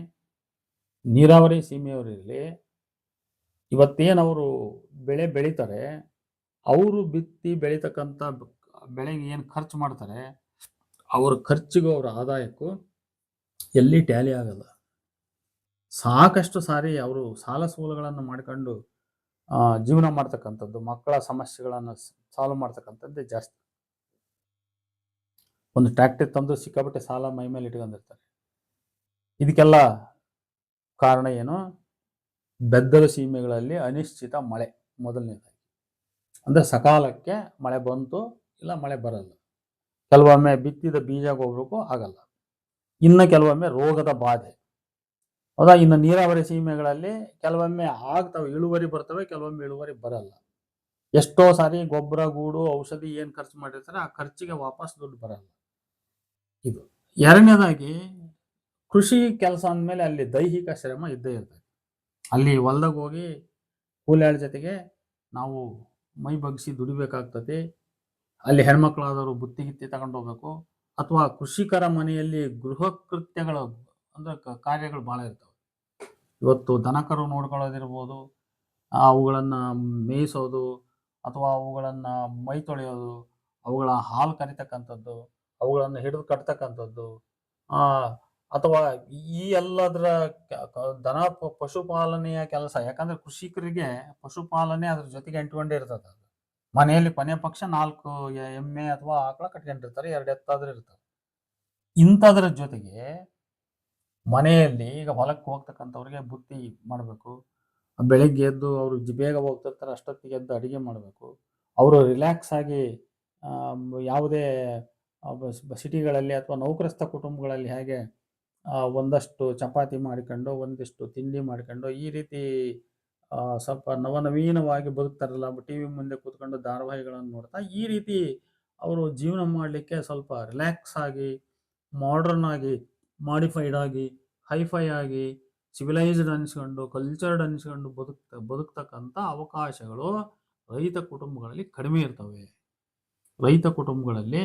ನೀರಾವರಿ ಸೀಮೆಯವರಿರ್ಲಿ, ಇವತ್ತೇನವರು ಬೆಳೆ ಬೆಳೀತಾರೆ, ಅವರು ಬಿತ್ತಿ ಬೆಳೀತಕ್ಕಂಥ ಬೆಳೆಗೆ ಏನು ಖರ್ಚು ಮಾಡ್ತಾರೆ, ಅವ್ರ ಖರ್ಚಿಗೂ ಅವರ ಆದಾಯಕ್ಕೂ ಎಲ್ಲಿ ಟ್ಯಾಲಿ ಆಗಲ್ಲ. ಸಾಕಷ್ಟು ಸಾರಿ ಅವರು ಸಾಲ ಸೋಲುಗಳನ್ನು ಮಾಡ್ಕೊಂಡು ಜೀವನ ಮಾಡ್ತಕ್ಕಂಥದ್ದು, ಮಕ್ಕಳ ಸಮಸ್ಯೆಗಳನ್ನು ಸಾಲ್ವ್ ಮಾಡ್ತಕ್ಕಂಥದ್ದೇ ಜಾಸ್ತಿ. ಒಂದು ಟ್ರ್ಯಾಕ್ಟರ್ ತಂದು ಸಿಕ್ಕಾಪಟ್ಟೆ ಸಾಲ ಮೈ ಮೇಲೆ ಇಟ್ಕೊಂಡಿರ್ತಾರೆ. ಇದಕ್ಕೆಲ್ಲ ಕಾರಣ ಏನು? ಬೆದ್ದಲ ಸೀಮೆಗಳಲ್ಲಿ ಅನಿಶ್ಚಿತ ಮಳೆ ಮೊದಲನೇದಾಗಿ. ಅಂದ್ರೆ ಸಕಾಲಕ್ಕೆ ಮಳೆ ಬಂತು, ಇಲ್ಲ ಮಳೆ ಬರಲ್ಲ. ಕೆಲವೊಮ್ಮೆ ಬಿತ್ತಿದ ಬೀಜ ಗೊಬ್ಬರಕ್ಕೂ ಆಗಲ್ಲ. ಇನ್ನು ಕೆಲವೊಮ್ಮೆ ರೋಗದ ಬಾಧೆ. ಹೌದಾ? ಇನ್ನು ನೀರಾವರಿ ಸೀಮೆಗಳಲ್ಲಿ ಕೆಲವೊಮ್ಮೆ ಆಗ್ತವೆ, ಇಳುವರಿ ಬರ್ತವೆ, ಕೆಲವೊಮ್ಮೆ ಇಳುವರಿ ಬರಲ್ಲ. ಎಷ್ಟೋ ಸಾರಿ ಗೊಬ್ಬರ, ಗೂಡು, ಔಷಧಿ ಏನು ಖರ್ಚು ಮಾಡಿರ್ತಾರೆ ಆ ಖರ್ಚಿಗೆ ವಾಪಸ್ ದುಡ್ಡು ಬರಲ್ಲ. ಇದು. ಎರಡನೇದಾಗಿ ಕೃಷಿ ಕೆಲಸ ಅಂದಮೇಲೆ ಅಲ್ಲಿ ದೈಹಿಕ ಶ್ರಮ ಇದ್ದೇ ಇರ್ತದೆ. ಅಲ್ಲಿ ಹೊಲ್ದಾಗ ಹೋಗಿ ಕೂಲಿಯಾಳ ಜೊತೆಗೆ ನಾವು ಮೈ ಬಗ್ಗಿಸಿ ದುಡಿಬೇಕಾಗ್ತದೆ. ಅಲ್ಲಿ ಹೆಣ್ಮಕ್ಳಾದವರು ಬುತ್ತಿ ಗಿತ್ತಿ ತಗೊಂಡು ಹೋಗ್ಬೇಕು. ಅಥವಾ ಕೃಷಿಕರ ಮನೆಯಲ್ಲಿ ಗೃಹ ಕೃತ್ಯಗಳು ಅಂದ್ರೆ ಕಾರ್ಯಗಳು ಭಾಳ ಇರ್ತವೆ. ಇವತ್ತು ದನಕರು ನೋಡ್ಕೊಳ್ಳೋದಿರ್ಬೋದು, ಅವುಗಳನ್ನು ಮೇಯಿಸೋದು ಅಥವಾ ಅವುಗಳನ್ನು ಮೈ ತೊಳೆಯೋದು, ಅವುಗಳ ಹಾಲು ಕರಿತಕ್ಕಂಥದ್ದು, ಅವುಗಳನ್ನು ಹಿಡಿದು ಕಟ್ತಕ್ಕಂಥದ್ದು, ಆ, ಅಥವಾ ಈ ಎಲ್ಲದರ ದನ ಪಶುಪಾಲನೆಯ ಕೆಲಸ. ಯಾಕಂದ್ರೆ ಕೃಷಿಕರಿಗೆ ಪಶುಪಾಲನೆ ಅದ್ರ ಜೊತೆಗೆ ಅಂಟ್ಕೊಂಡೇ ಇರ್ತದೆ. ಅದು ಮನೆಯಲ್ಲಿ ಕೊನೆ ಪಕ್ಷ 4 ಎಮ್ಮೆ ಅಥವಾ ಆಕಳ ಕಟ್ಕೊಂಡಿರ್ತಾರೆ, 2 ಎತ್ತಾದ್ರೂ ಇರ್ತವೆ. ಇಂಥದ್ರ ಜೊತೆಗೆ ಮನೆಯಲ್ಲಿ ಈಗ ಹೊಲಕ್ಕೆ ಹೋಗ್ತಕ್ಕಂಥವ್ರಿಗೆ ಬುತ್ತಿ ಮಾಡಬೇಕು. ಬೆಳಿಗ್ಗೆ ಎದ್ದು ಅವರು ಬೇಗ ಹೋಗ್ತಿರ್ತಾರೆ, ಅಷ್ಟೊತ್ತಿಗೆ ಎದ್ದು ಅಡುಗೆ ಮಾಡಬೇಕು. ಅವರು ರಿಲ್ಯಾಕ್ಸ್ ಆಗಿ ಯಾವುದೇ ಸಿಟಿಗಳಲ್ಲಿ ಅಥವಾ ನೌಕರಸ್ಥ ಕುಟುಂಬಗಳಲ್ಲಿ ಹೇಗೆ ಒಂದಷ್ಟು ಚಪಾತಿ ಮಾಡಿಕೊಂಡು, ಒಂದಿಷ್ಟು ತಿಂಡಿ ಮಾಡಿಕೊಂಡು, ಈ ರೀತಿ ಸ್ವಲ್ಪ ನವನವೀನವಾಗಿ ಬದುಕ್ತಾರಲ್ಲ, ಟಿ ವಿ ಮುಂದೆ ಕೂತ್ಕೊಂಡು ಧಾರಾವಾಹಿಗಳನ್ನು ನೋಡ್ತಾ, ಈ ರೀತಿ ಅವರು ಜೀವನ ಮಾಡಲಿಕ್ಕೆ ಸ್ವಲ್ಪ ರಿಲ್ಯಾಕ್ಸ್ ಆಗಿ, ಮಾಡರ್ನ್ ಆಗಿ, ಮಾಡಿಫೈಡ್ ಆಗಿ, ಹೈಫೈ ಆಗಿ, ಸಿವಿಲೈಸ್ಡ್ ಅನಿಸ್ಕೊಂಡು, ಕಲ್ಚರ್ಡ್ ಅನಿಸ್ಕೊಂಡು ಬದುಕ್ತಕ್ಕಂಥ ಅವಕಾಶಗಳು ರೈತ ಕುಟುಂಬಗಳಲ್ಲಿ ಕಡಿಮೆ ಇರ್ತವೆ. ರೈತ ಕುಟುಂಬಗಳಲ್ಲಿ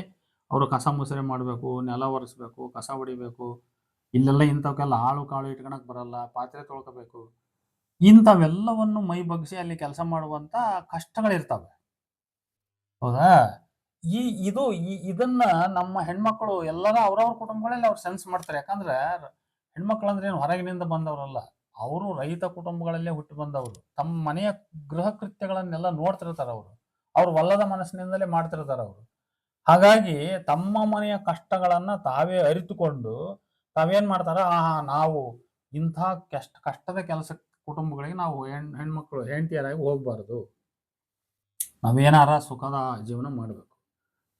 ಅವರು ಕಸ ಮುಸರೆ ಮಾಡಬೇಕು, ನೆಲ ಒರೆಸ್ಬೇಕು, ಕಸ ಹೊಡಿಬೇಕು, ಇಲ್ಲೆಲ್ಲ ಇಂಥವಕ್ಕೆಲ್ಲ ಆಳು ಕಾಳು ಇಟ್ಕೊಳಕ್ ಬರಲ್ಲ, ಪಾತ್ರೆ ತೊಳ್ಕೋಬೇಕು, ಇಂಥವೆಲ್ಲವನ್ನು ಮೈ ಬಗ್ಸಿ ಅಲ್ಲಿ ಕೆಲಸ ಮಾಡುವಂತ ಕಷ್ಟಗಳಿರ್ತವೆ. ಹೌದಾ? ಇದನ್ನ ನಮ್ಮ ಹೆಣ್ಮಕ್ಳು ಎಲ್ಲರ ಅವ್ರವ್ರ ಕುಟುಂಬಗಳಲ್ಲಿ ಅವ್ರು ಸೆನ್ಸ್ ಮಾಡ್ತಾರೆ. ಯಾಕಂದ್ರೆ ಹೆಣ್ಮಕ್ಳು ಅಂದ್ರೆ ಏನು ಹೊರಗಿನಿಂದ ಬಂದವರಲ್ಲ, ಅವರು ರೈತ ಕುಟುಂಬಗಳಲ್ಲೇ ಹುಟ್ಟಿ ಬಂದವರು. ತಮ್ಮ ಮನೆಯ ಗೃಹ ಕೃತ್ಯಗಳನ್ನೆಲ್ಲ ನೋಡ್ತಿರ್ತಾರೆ ಅವರು. ಅವ್ರು ಒಲ್ಲದ ಮನಸ್ಸಿನಿಂದಲೇ ಮಾಡ್ತಿರ್ತಾರೆ ಅವರು. ಹಾಗಾಗಿ ತಮ್ಮ ಮನೆಯ ಕಷ್ಟಗಳನ್ನ ತಾವೇ ಅರಿತುಕೊಂಡು ತಾವೇನ್ ಮಾಡ್ತಾರ, ನಾವು ಇಂಥ ಕಷ್ಟದ ಕೆಲಸ ಕುಟುಂಬಗಳಿಗೆ ನಾವು ಹೆಣ್ಮಕ್ಳು ಹೆಂಡತಿಯರಾಗಿ ಹೋಗ್ಬಾರ್ದು, ನಾವೇನಾರ ಸುಖದ ಜೀವನ ಮಾಡಬೇಕು.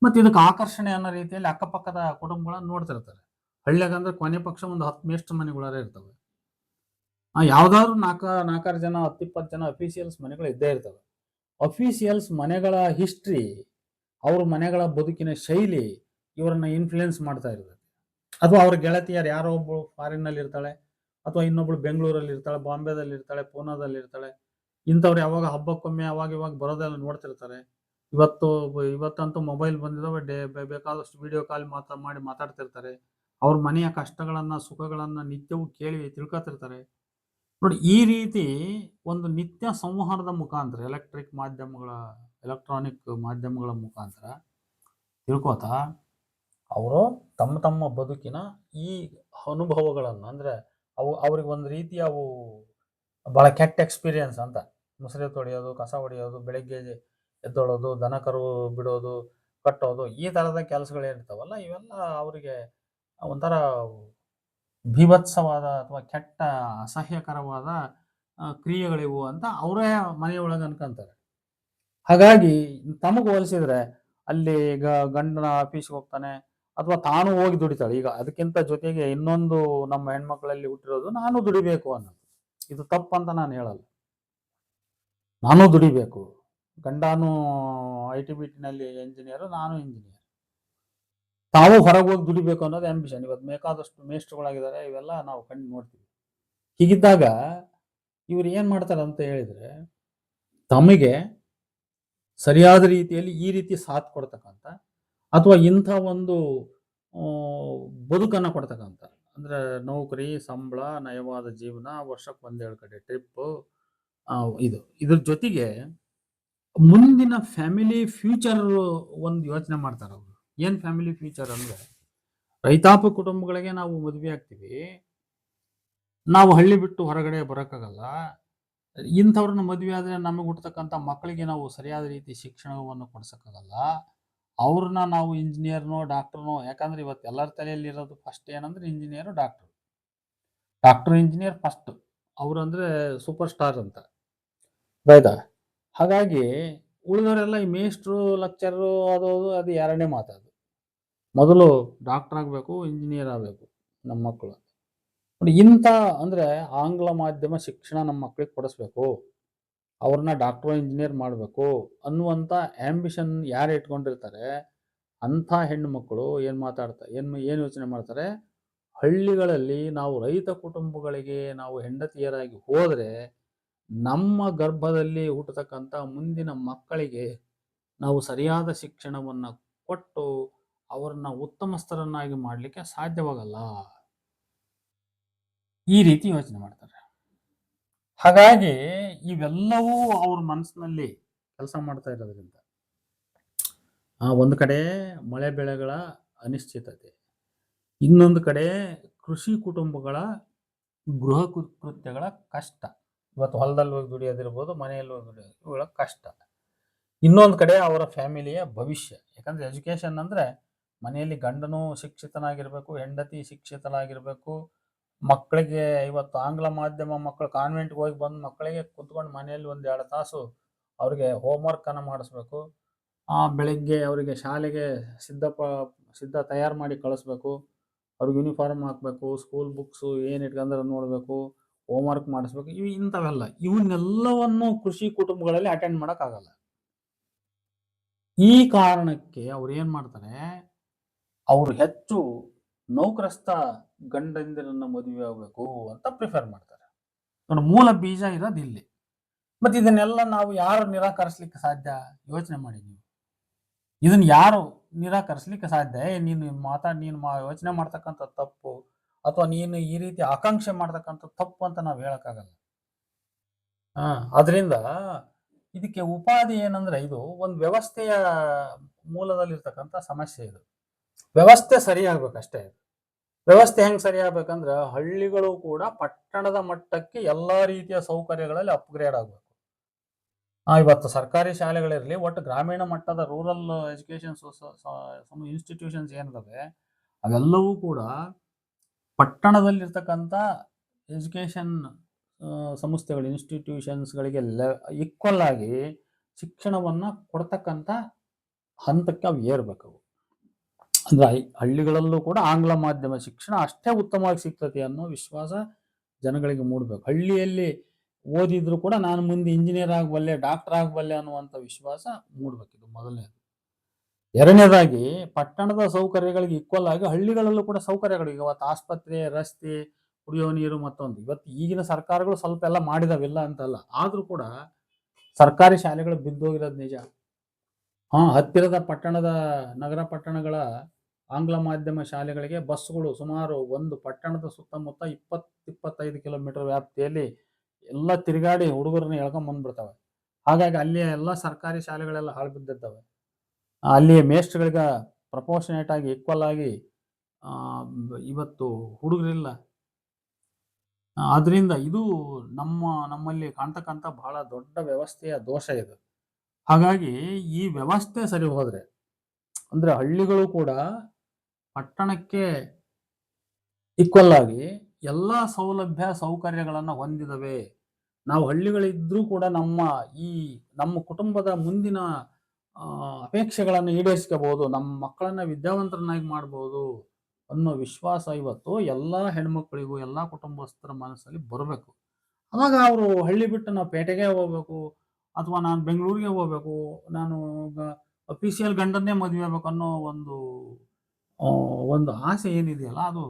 ಮತ್ತೆ ಇದಕ್ಕೆ ಆಕರ್ಷಣೆ ಅನ್ನೋ ರೀತಿಯಲ್ಲಿ ಅಕ್ಕಪಕ್ಕದ ಕುಟುಂಬಗಳನ್ನ ನೋಡ್ತಿರ್ತಾರೆ. ಹಳ್ಳಿಯಾಗಂದ್ರೆ ಕೊನೆ ಪಕ್ಷ ಒಂದು 10 ಮೇಷ್ಟ್ರ ಮನೆಗಳಾರೇ ಇರ್ತವೆ. ಯಾವ್ದಾದ್ರು 4 ಜನ 10-20 ಜನ ಅಫಿಷಿಯಲ್ಸ್ ಮನೆಗಳು ಇದ್ದೇ ಇರ್ತವೆ. ಅಫಿಷಿಯಲ್ಸ್ ಮನೆಗಳ ಹಿಸ್ಟ್ರಿ, ಅವ್ರ ಮನೆಗಳ ಬದುಕಿನ ಶೈಲಿ ಇವರನ್ನ ಇನ್ಫ್ಲುಯೆನ್ಸ್ ಮಾಡ್ತಾ ಇರ್ತದೆ. ಅಥವಾ ಅವ್ರ ಗೆಳತಿಯರು ಯಾರೋ ಒಬ್ಬಳು ಫಾರಿನ್ನಲ್ಲಿ ಇರ್ತಾಳೆ, ಅಥವಾ ಇನ್ನೊಬ್ಳು ಬೆಂಗಳೂರಲ್ಲಿ ಇರ್ತಾಳೆ, ಬಾಂಬೆದಲ್ಲಿ ಇರ್ತಾಳೆ, ಪೂನಾದಲ್ಲಿ ಇರ್ತಾಳೆ. ಇಂಥವ್ರು ಯಾವಾಗ ಹಬ್ಬಕ್ಕೊಮ್ಮೆ ಅವಾಗ ಇವಾಗ ಬರೋದೆಲ್ಲ ನೋಡ್ತಿರ್ತಾರೆ. ಇವತ್ತಂತೂ ಮೊಬೈಲ್ ಬಂದಿದ್ದಾವೆ, ಬೇಕಾದಷ್ಟು ವಿಡಿಯೋ ಕಾಲ್ ಮಾಡಿ ಮಾತಾಡ್ತಿರ್ತಾರೆ. ಅವ್ರ ಮನೆಯ ಕಷ್ಟಗಳನ್ನ ಸುಖಗಳನ್ನ ನಿತ್ಯವೂ ಕೇಳಿ ತಿಳ್ಕೊತಿರ್ತಾರೆ. ನೋಡಿ, ಈ ರೀತಿ ಒಂದು ನಿತ್ಯ ಸಂವಹನದ ಮುಖಾಂತರ ಎಲೆಕ್ಟ್ರಾನಿಕ್ ಮಾಧ್ಯಮಗಳ ಮುಖಾಂತರ ತಿಳ್ಕೊತಾ ಅವರು ತಮ್ಮ ಬದುಕಿನ ಈ ಅನುಭವಗಳನ್ನು, ಅಂದ್ರೆ ಅವ್ರಿಗೆ ಒಂದು ರೀತಿ ಅವು ಬಹಳ ಕೆಟ್ಟ ಎಕ್ಸ್ಪೀರಿಯನ್ಸ್ ಅಂತ. ಮುಸುರೆ ತೊಳೆಯೋದು, ಕಸ ಹೊಡೆಯೋದು, ಬೆಳಗ್ಗೆ ಎದ್ದೊಳೋದು, ದನ ಕರು ಬಿಡೋದು, ಕಟ್ಟೋದು, ಈ ಥರದ ಕೆಲಸಗಳೇನಿರ್ತಾವಲ್ಲ, ಇವೆಲ್ಲ ಅವರಿಗೆ ಒಂಥರ ಭೀಭತ್ಸವಾದ ಅಥವಾ ಕೆಟ್ಟ ಅಸಹ್ಯಕರವಾದ ಕ್ರಿಯೆಗಳಿವು ಅಂತ ಅವರೇ ಮನೆಯೊಳಗೆ ಅನ್ಕೊಂತಾರೆ. ಹಾಗಾಗಿ ತಮಗೆ ಹೋಲಿಸಿದ್ರೆ ಅಲ್ಲಿ ಗಂಡನ ಆಫೀಸ್ಗೆ ಹೋಗ್ತಾನೆ ಅಥವಾ ತಾನು ಹೋಗಿ ದುಡಿತಾಳೆ. ಈಗ ಅದಕ್ಕಿಂತ ಜೊತೆಗೆ ಇನ್ನೊಂದು ನಮ್ಮ ಹೆಣ್ಮಕ್ಳಲ್ಲಿ ಹುಟ್ಟಿರೋದು, ನಾನು ದುಡಿಬೇಕು ಅನ್ನೋದು. ಇದು ತಪ್ಪಂತ ನಾನು ಹೇಳಲ್ಲ, ನಾನು ದುಡಿಬೇಕು. ಗಂಡನೂ IT-BT ಎಂಜಿನಿಯರು, ನಾನು ಇಂಜಿನಿಯರ್. ತಾವು ಹೊರಗೆ ಹೋಗಿ ದುಡಿಬೇಕು ಅನ್ನೋದು ಆಂಬಿಷನ್. ಇವತ್ತು ಬೇಕಾದಷ್ಟು ಮೇಷ್ಟ್ರುಗಳಾಗಿದ್ದಾರೆ, ಇವೆಲ್ಲ ನಾವು ಕಂಡು ನೋಡ್ತೀವಿ. ಹೀಗಿದ್ದಾಗ ಇವ್ರು ಏನ್ ಮಾಡ್ತಾರೆ ಅಂತ ಹೇಳಿದ್ರೆ, ತಮಗೆ ಸರಿಯಾದ ರೀತಿಯಲ್ಲಿ ಈ ರೀತಿ ಸಾಥ್ ಕೊಡ್ತಕ್ಕಂಥ ಅಥವಾ ಇಂಥ ಒಂದು ಬದುಕನ್ನು ಕೊಡ್ತಕ್ಕಂಥ, ಅಂದ್ರೆ ನೌಕರಿ, ಸಂಬಳ, ನಯವಾದ ಜೀವನ, ವರ್ಷಕ್ಕೆ 1-2 ಕಡೆ ಟ್ರಿಪ್ಪು, ಇದ್ರ ಜೊತೆಗೆ ಮುಂದಿನ ಫ್ಯಾಮಿಲಿ ಫ್ಯೂಚರ್ ಒಂದು ಯೋಚನೆ ಮಾಡ್ತಾರೆ ಅವರು. ಏನ್ ಫ್ಯಾಮಿಲಿ ಫ್ಯೂಚರ್ ಅಂದ್ರೆ, ರೈತಾಪಿ ಕುಟುಂಬಗಳಿಗೆ ನಾವು ಮದುವೆ ಆಗ್ತೀವಿ, ನಾವು ಹಳ್ಳಿ ಬಿಟ್ಟು ಹೊರಗಡೆ ಬರೋಕ್ಕಾಗಲ್ಲ. ಇಂಥವ್ರನ್ನ ಮದುವೆ ಆದರೆ ನಮಗೆ ಹುಟ್ಟತಕ್ಕಂಥ ಮಕ್ಕಳಿಗೆ ನಾವು ಸರಿಯಾದ ರೀತಿ ಶಿಕ್ಷಣವನ್ನು ಕೊಡ್ಸೋಕ್ಕಾಗಲ್ಲ. ಅವ್ರನ್ನ ನಾವು ಇಂಜಿನಿಯರ್ನೋ ಡಾಕ್ಟರ್ನೋ, ಯಾಕಂದ್ರೆ ಇವತ್ತು ಎಲ್ಲರ ತಲೆಯಲ್ಲಿ ಇರೋದು ಫಸ್ಟ್ ಏನಂದ್ರೆ ಇಂಜಿನಿಯರು, ಡಾಕ್ಟರ್ ಇಂಜಿನಿಯರ್ ಫಸ್ಟ್. ಅವರು ಅಂದ್ರೆ ಸೂಪರ್ ಸ್ಟಾರ್ ಅಂತ, ಆಯ್ತಾ? ಹಾಗಾಗಿ ಉಳಿದವರೆಲ್ಲ ಈ ಮೇಸ್ಟ್ರು, ಲೆಕ್ಚರು, ಅದು ಎರಡನೇ ಮಾತದು. ಮೊದಲು ಡಾಕ್ಟರ್ ಆಗಬೇಕು, ಇಂಜಿನಿಯರ್ ಆಗಬೇಕು ನಮ್ಮ ಮಕ್ಕಳು. ನೋಡಿ, ಇಂಥ ಅಂದ್ರೆ ಆಂಗ್ಲ ಮಾಧ್ಯಮ ಶಿಕ್ಷಣ ನಮ್ಮ ಮಕ್ಕಳಿಗೆ ಕೊಡಿಸ್ಬೇಕು, ಅವ್ರನ್ನ ಡಾಕ್ಟರ್ ಇಂಜಿನಿಯರ್ ಮಾಡಬೇಕು ಅನ್ನುವಂಥ ಆಂಬಿಷನ್ ಯಾರು ಇಟ್ಕೊಂಡಿರ್ತಾರೆ, ಅಂಥ ಹೆಣ್ಣು ಮಕ್ಕಳು ಏನು ಯೋಚನೆ ಮಾಡ್ತಾರೆ, ಹಳ್ಳಿಗಳಲ್ಲಿ ನಾವು ರೈತ ಕುಟುಂಬಗಳಿಗೆ ನಾವು ಹೆಂಡತಿಯರಾಗಿ ಹೋದರೆ ನಮ್ಮ ಗರ್ಭದಲ್ಲಿ ಹುಟ್ಟತಕ್ಕಂಥ ಮುಂದಿನ ಮಕ್ಕಳಿಗೆ ನಾವು ಸರಿಯಾದ ಶಿಕ್ಷಣವನ್ನು ಕೊಟ್ಟು ಅವರನ್ನ ಉತ್ತಮಸ್ಥರನ್ನಾಗಿ ಮಾಡಲಿಕ್ಕೆ ಸಾಧ್ಯವಾಗಲ್ಲ. ಈ ರೀತಿ ಯೋಚನೆ ಮಾಡ್ತಾರೆ. ಹಾಗಾಗಿ ಇವೆಲ್ಲವೂ ಅವ್ರ ಮನಸ್ಸಿನಲ್ಲಿ ಕೆಲಸ ಮಾಡ್ತಾ ಇರೋದ್ರಿಂದ ಒಂದು ಕಡೆ ಮಳೆ ಬೆಳೆಗಳ ಅನಿಶ್ಚಿತತೆ, ಇನ್ನೊಂದು ಕಡೆ ಕೃಷಿ ಕುಟುಂಬಗಳ ಗೃಹ ಕೃತ್ಯಗಳ ಕಷ್ಟ. ಇವತ್ತು ಹೊಲದಲ್ಲಿ ಹೋಗಿ ದುಡಿಯೋದಿರ್ಬೋದು, ಮನೆಯಲ್ಲಿ ಹೋಗಿ ದುಡಿಯೋದು, ಇವುಗಳ ಕಷ್ಟ. ಇನ್ನೊಂದು ಕಡೆ ಅವರ ಫ್ಯಾಮಿಲಿಯ ಭವಿಷ್ಯ. ಯಾಕಂದ್ರೆ ಎಜುಕೇಶನ್ ಅಂದ್ರೆ ಮನೆಯಲ್ಲಿ ಗಂಡನು ಶಿಕ್ಷಿತನಾಗಿರ್ಬೇಕು, ಹೆಂಡತಿ ಶಿಕ್ಷಿತನಾಗಿರ್ಬೇಕು. ಮಕ್ಕಳಿಗೆ ಇವತ್ತು ಆಂಗ್ಲ ಮಾಧ್ಯಮ ಮಕ್ಕಳು ಕಾನ್ವೆಂಟ್ಗೆ ಹೋಗಿ ಬಂದು ಮಕ್ಕಳಿಗೆ ಕುತ್ಕೊಂಡು ಮನೆಯಲ್ಲಿ 1-2 ತಾಸು ಅವ್ರಿಗೆ ಹೋಮ್ವರ್ಕ್ ಅನ್ನು ಮಾಡಿಸ್ಬೇಕು. ಬೆಳಿಗ್ಗೆ ಅವರಿಗೆ ಶಾಲೆಗೆ ಸಿದ್ಧ ತಯಾರು ಮಾಡಿ ಕಳಿಸ್ಬೇಕು. ಅವ್ರಿಗೆ ಯೂನಿಫಾರ್ಮ್ ಹಾಕಬೇಕು, ಸ್ಕೂಲ್ ಬುಕ್ಸು ಏನು ಇಟ್ಕೊಂಡ್ರೆ ನೋಡಬೇಕು, ಹೋಮ್ವರ್ಕ್ ಮಾಡಿಸ್ಬೇಕು. ಇಂಥವೆಲ್ಲ ಇವನ್ನೆಲ್ಲವನ್ನು ಕೃಷಿ ಕುಟುಂಬಗಳಲ್ಲಿ ಅಟೆಂಡ್ ಮಾಡೋಕ್ಕಾಗಲ್ಲ. ಈ ಕಾರಣಕ್ಕೆ ಅವ್ರು ಏನು ಮಾಡ್ತಾರೆ, ಅವರು ಹೆಚ್ಚು ನೌಕರಸ್ಥ ಗಂಡಂದಿರನ್ನ ಮದುವೆ ಆಗಬೇಕು ಅಂತ ಪ್ರಿಫರ್ ಮಾಡ್ತಾರೆ. ನೋಡಿ, ಮೂಲ ಬೀಜ ಇರೋದು ಇಲ್ಲಿ. ಮತ್ತೆ ಇದನ್ನೆಲ್ಲ ನಾವು ಯಾರು ನಿರಾಕರಿಸ್ಲಿಕ್ಕೆ ಸಾಧ್ಯ? ಯೋಚನೆ ಮಾಡಿ ನೀವು. ಇದನ್ನ ಯಾರು ನಿರಾಕರಿಸ್ಲಿಕ್ಕೆ ಸಾಧ್ಯ? ನೀನು ಯೋಚನೆ ಮಾಡ್ತಕ್ಕಂಥ ತಪ್ಪು, ಅಥವಾ ನೀನು ಈ ರೀತಿ ಆಕಾಂಕ್ಷೆ ಮಾಡ್ತಕ್ಕಂಥ ತಪ್ಪು ಅಂತ ನಾವು ಹೇಳಕ್ಕಾಗಲ್ಲ. ಅದರಿಂದ ಇದಕ್ಕೆ ಉಪಾಧಿ ಏನಂದ್ರೆ, ಇದು ಒಂದು ವ್ಯವಸ್ಥೆಯ ಮೂಲದಲ್ಲಿರ್ತಕ್ಕಂಥ ಸಮಸ್ಯೆ. ಇದು ವ್ಯವಸ್ಥೆ ಸರಿಯಾಗಬೇಕಷ್ಟೇ. ವ್ಯವಸ್ಥೆ ಹೆಂಗ್ ಸರಿಯಾಗಬೇಕಂದ್ರೆ, ಹಳ್ಳಿಗಳು ಕೂಡ ಪಟ್ಟಣದ ಮಟ್ಟಕ್ಕೆ ಎಲ್ಲಾ ರೀತಿಯ ಸೌಕರ್ಯಗಳಲ್ಲಿ ಅಪ್ಗ್ರೇಡ್ ಆಗಬೇಕು. ಇವತ್ತು ಸರ್ಕಾರಿ ಶಾಲೆಗಳಿರಲಿ, ಒಟ್ಟು ಗ್ರಾಮೀಣ ಮಟ್ಟದ ರೂರಲ್ ಎಜುಕೇಶನ್ ಇನ್ಸ್ಟಿಟ್ಯೂಷನ್ಸ್ ಏನಿದಾವೆ ಅವೆಲ್ಲವೂ ಕೂಡ ಪಟ್ಟಣದಲ್ಲಿರ್ತಕ್ಕಂಥ ಎಜುಕೇಶನ್ ಸಂಸ್ಥೆಗಳು, ಇನ್ಸ್ಟಿಟ್ಯೂಷನ್ಸ್ಗಳಿಗೆ ಈಕ್ವಲ್ ಆಗಿ ಶಿಕ್ಷಣವನ್ನ ಕೊಡ್ತಕ್ಕಂಥ ಹಂತಕ್ಕೆ ಅವು ಏರ್ಬೇಕು. ಅಂದ್ರೆ ಹಳ್ಳಿಗಳಲ್ಲೂ ಕೂಡ ಆಂಗ್ಲ ಮಾಧ್ಯಮ ಶಿಕ್ಷಣ ಅಷ್ಟೇ ಉತ್ತಮವಾಗಿ ಸಿಗ್ತದೆ ಅನ್ನೋ ವಿಶ್ವಾಸ ಜನಗಳಿಗೆ ಮೂಡಬೇಕು. ಹಳ್ಳಿಯಲ್ಲಿ ಓದಿದ್ರು ಕೂಡ ನಾನು ಮುಂದೆ ಇಂಜಿನಿಯರ್ ಆಗಬಲ್ಲೆ, ಡಾಕ್ಟರ್ ಆಗಬಲ್ಲೆ ಅನ್ನುವಂಥ ವಿಶ್ವಾಸ ಮೂಡಬೇಕು. ಇದು ಮೊದಲನೇದು. ಎರಡನೇದಾಗಿ, ಪಟ್ಟಣದ ಸೌಕರ್ಯಗಳಿಗೆ ಈಕ್ವಲ್ ಆಗಿ ಹಳ್ಳಿಗಳಲ್ಲೂ ಕೂಡ ಸೌಕರ್ಯಗಳು. ಇವತ್ತು ಆಸ್ಪತ್ರೆ, ರಸ್ತೆ, ಕುಡಿಯೋ ನೀರು, ಮತ್ತೊಂದು. ಇವತ್ತು ಈಗಿನ ಸರ್ಕಾರಗಳು ಸ್ವಲ್ಪ ಎಲ್ಲ ಮಾಡಿದಾವಿಲ್ಲ ಅಂತಲ್ಲ, ಆದ್ರೂ ಕೂಡ ಸರ್ಕಾರಿ ಶಾಲೆಗಳು ಬಿದ್ದೋಗಿರೋದು ನಿಜ. ಹತ್ತಿರದ ಪಟ್ಟಣದ ನಗರ ಪಟ್ಟಣಗಳ ಆಂಗ್ಲ ಮಾಧ್ಯಮ ಶಾಲೆಗಳಿಗೆ ಬಸ್ಗಳು ಸುಮಾರು ಒಂದು ಪಟ್ಟಣದ ಸುತ್ತಮುತ್ತ 20-25 ಕಿಲೋಮೀಟರ್ ವ್ಯಾಪ್ತಿಯಲ್ಲಿ ಎಲ್ಲ ತಿರುಗಾಡಿ ಹುಡುಗರನ್ನ ಎಳ್ಕೊಂಡ್ ಬಂದ್ಬಿಡ್ತವೆ. ಹಾಗಾಗಿ ಅಲ್ಲಿಯ ಎಲ್ಲ ಸರ್ಕಾರಿ ಶಾಲೆಗಳೆಲ್ಲ ಹಾಳು ಬಿದ್ದಿರ್ತವೆ. ಅಲ್ಲಿಯ ಮೇಸ್ಟ್ಗಳಿಗೆ ಪ್ರಪೋರ್ಷನೇಟ್ ಆಗಿ ಈಕ್ವಲ್ ಆಗಿ ಇವತ್ತು ಹುಡುಗರಿಲ್ಲ. ಆದ್ರಿಂದ ಇದು ನಮ್ಮಲ್ಲಿ ಕಾಣ್ತಕ್ಕಂಥ ಬಹಳ ದೊಡ್ಡ ವ್ಯವಸ್ಥೆಯ ದೋಷ ಇದು. ಹಾಗಾಗಿ ಈ ವ್ಯವಸ್ಥೆ ಸರಿ ಹೋದ್ರೆ, ಅಂದ್ರೆ ಹಳ್ಳಿಗಳು ಕೂಡ ಪಟ್ಟಣಕ್ಕೆ ಈಕ್ವಲ್ ಆಗಿ ಎಲ್ಲಾ ಸೌಲಭ್ಯ ಸೌಕರ್ಯಗಳನ್ನ ಹೊಂದಿದವೆ. ನಾವು ಹಳ್ಳಿಗಳಿದ್ರೂ ಕೂಡ ನಮ್ಮ ಕುಟುಂಬದ ಮುಂದಿನ ಅಪೇಕ್ಷೆಗಳನ್ನು ಈಡೇರಿಸ್ಕೋಬಹುದು, ನಮ್ಮ ಮಕ್ಕಳನ್ನ ವಿದ್ಯಾವಂತರನ್ನಾಗಿ ಮಾಡಬಹುದು ಅನ್ನೋ ವಿಶ್ವಾಸ ಇವತ್ತು ಎಲ್ಲಾ ಹೆಣ್ಮಕ್ಳಿಗೂ, ಎಲ್ಲಾ ಕುಟುಂಬಸ್ಥರ ಮನಸ್ಸಲ್ಲಿ ಬರಬೇಕು. ಅವಾಗ ಅವರು ಹಳ್ಳಿ ಬಿಟ್ಟು ನಾವು ಪೇಟೆಗೆ ಹೋಗ್ಬೇಕು, ಅಥವಾ ನಾನು ಬೆಂಗಳೂರಿಗೆ ಹೋಗ್ಬೇಕು, ನಾನು ಅಫಿಷಿಯಲ್ ಗಂಡನ್ನೇ ಮದುವೆ ಆಗ್ಬೇಕು ಅನ್ನೋ ಒಂದು ಆಸೆ ಏನಿದೆಯಲ್ಲ, ಅದು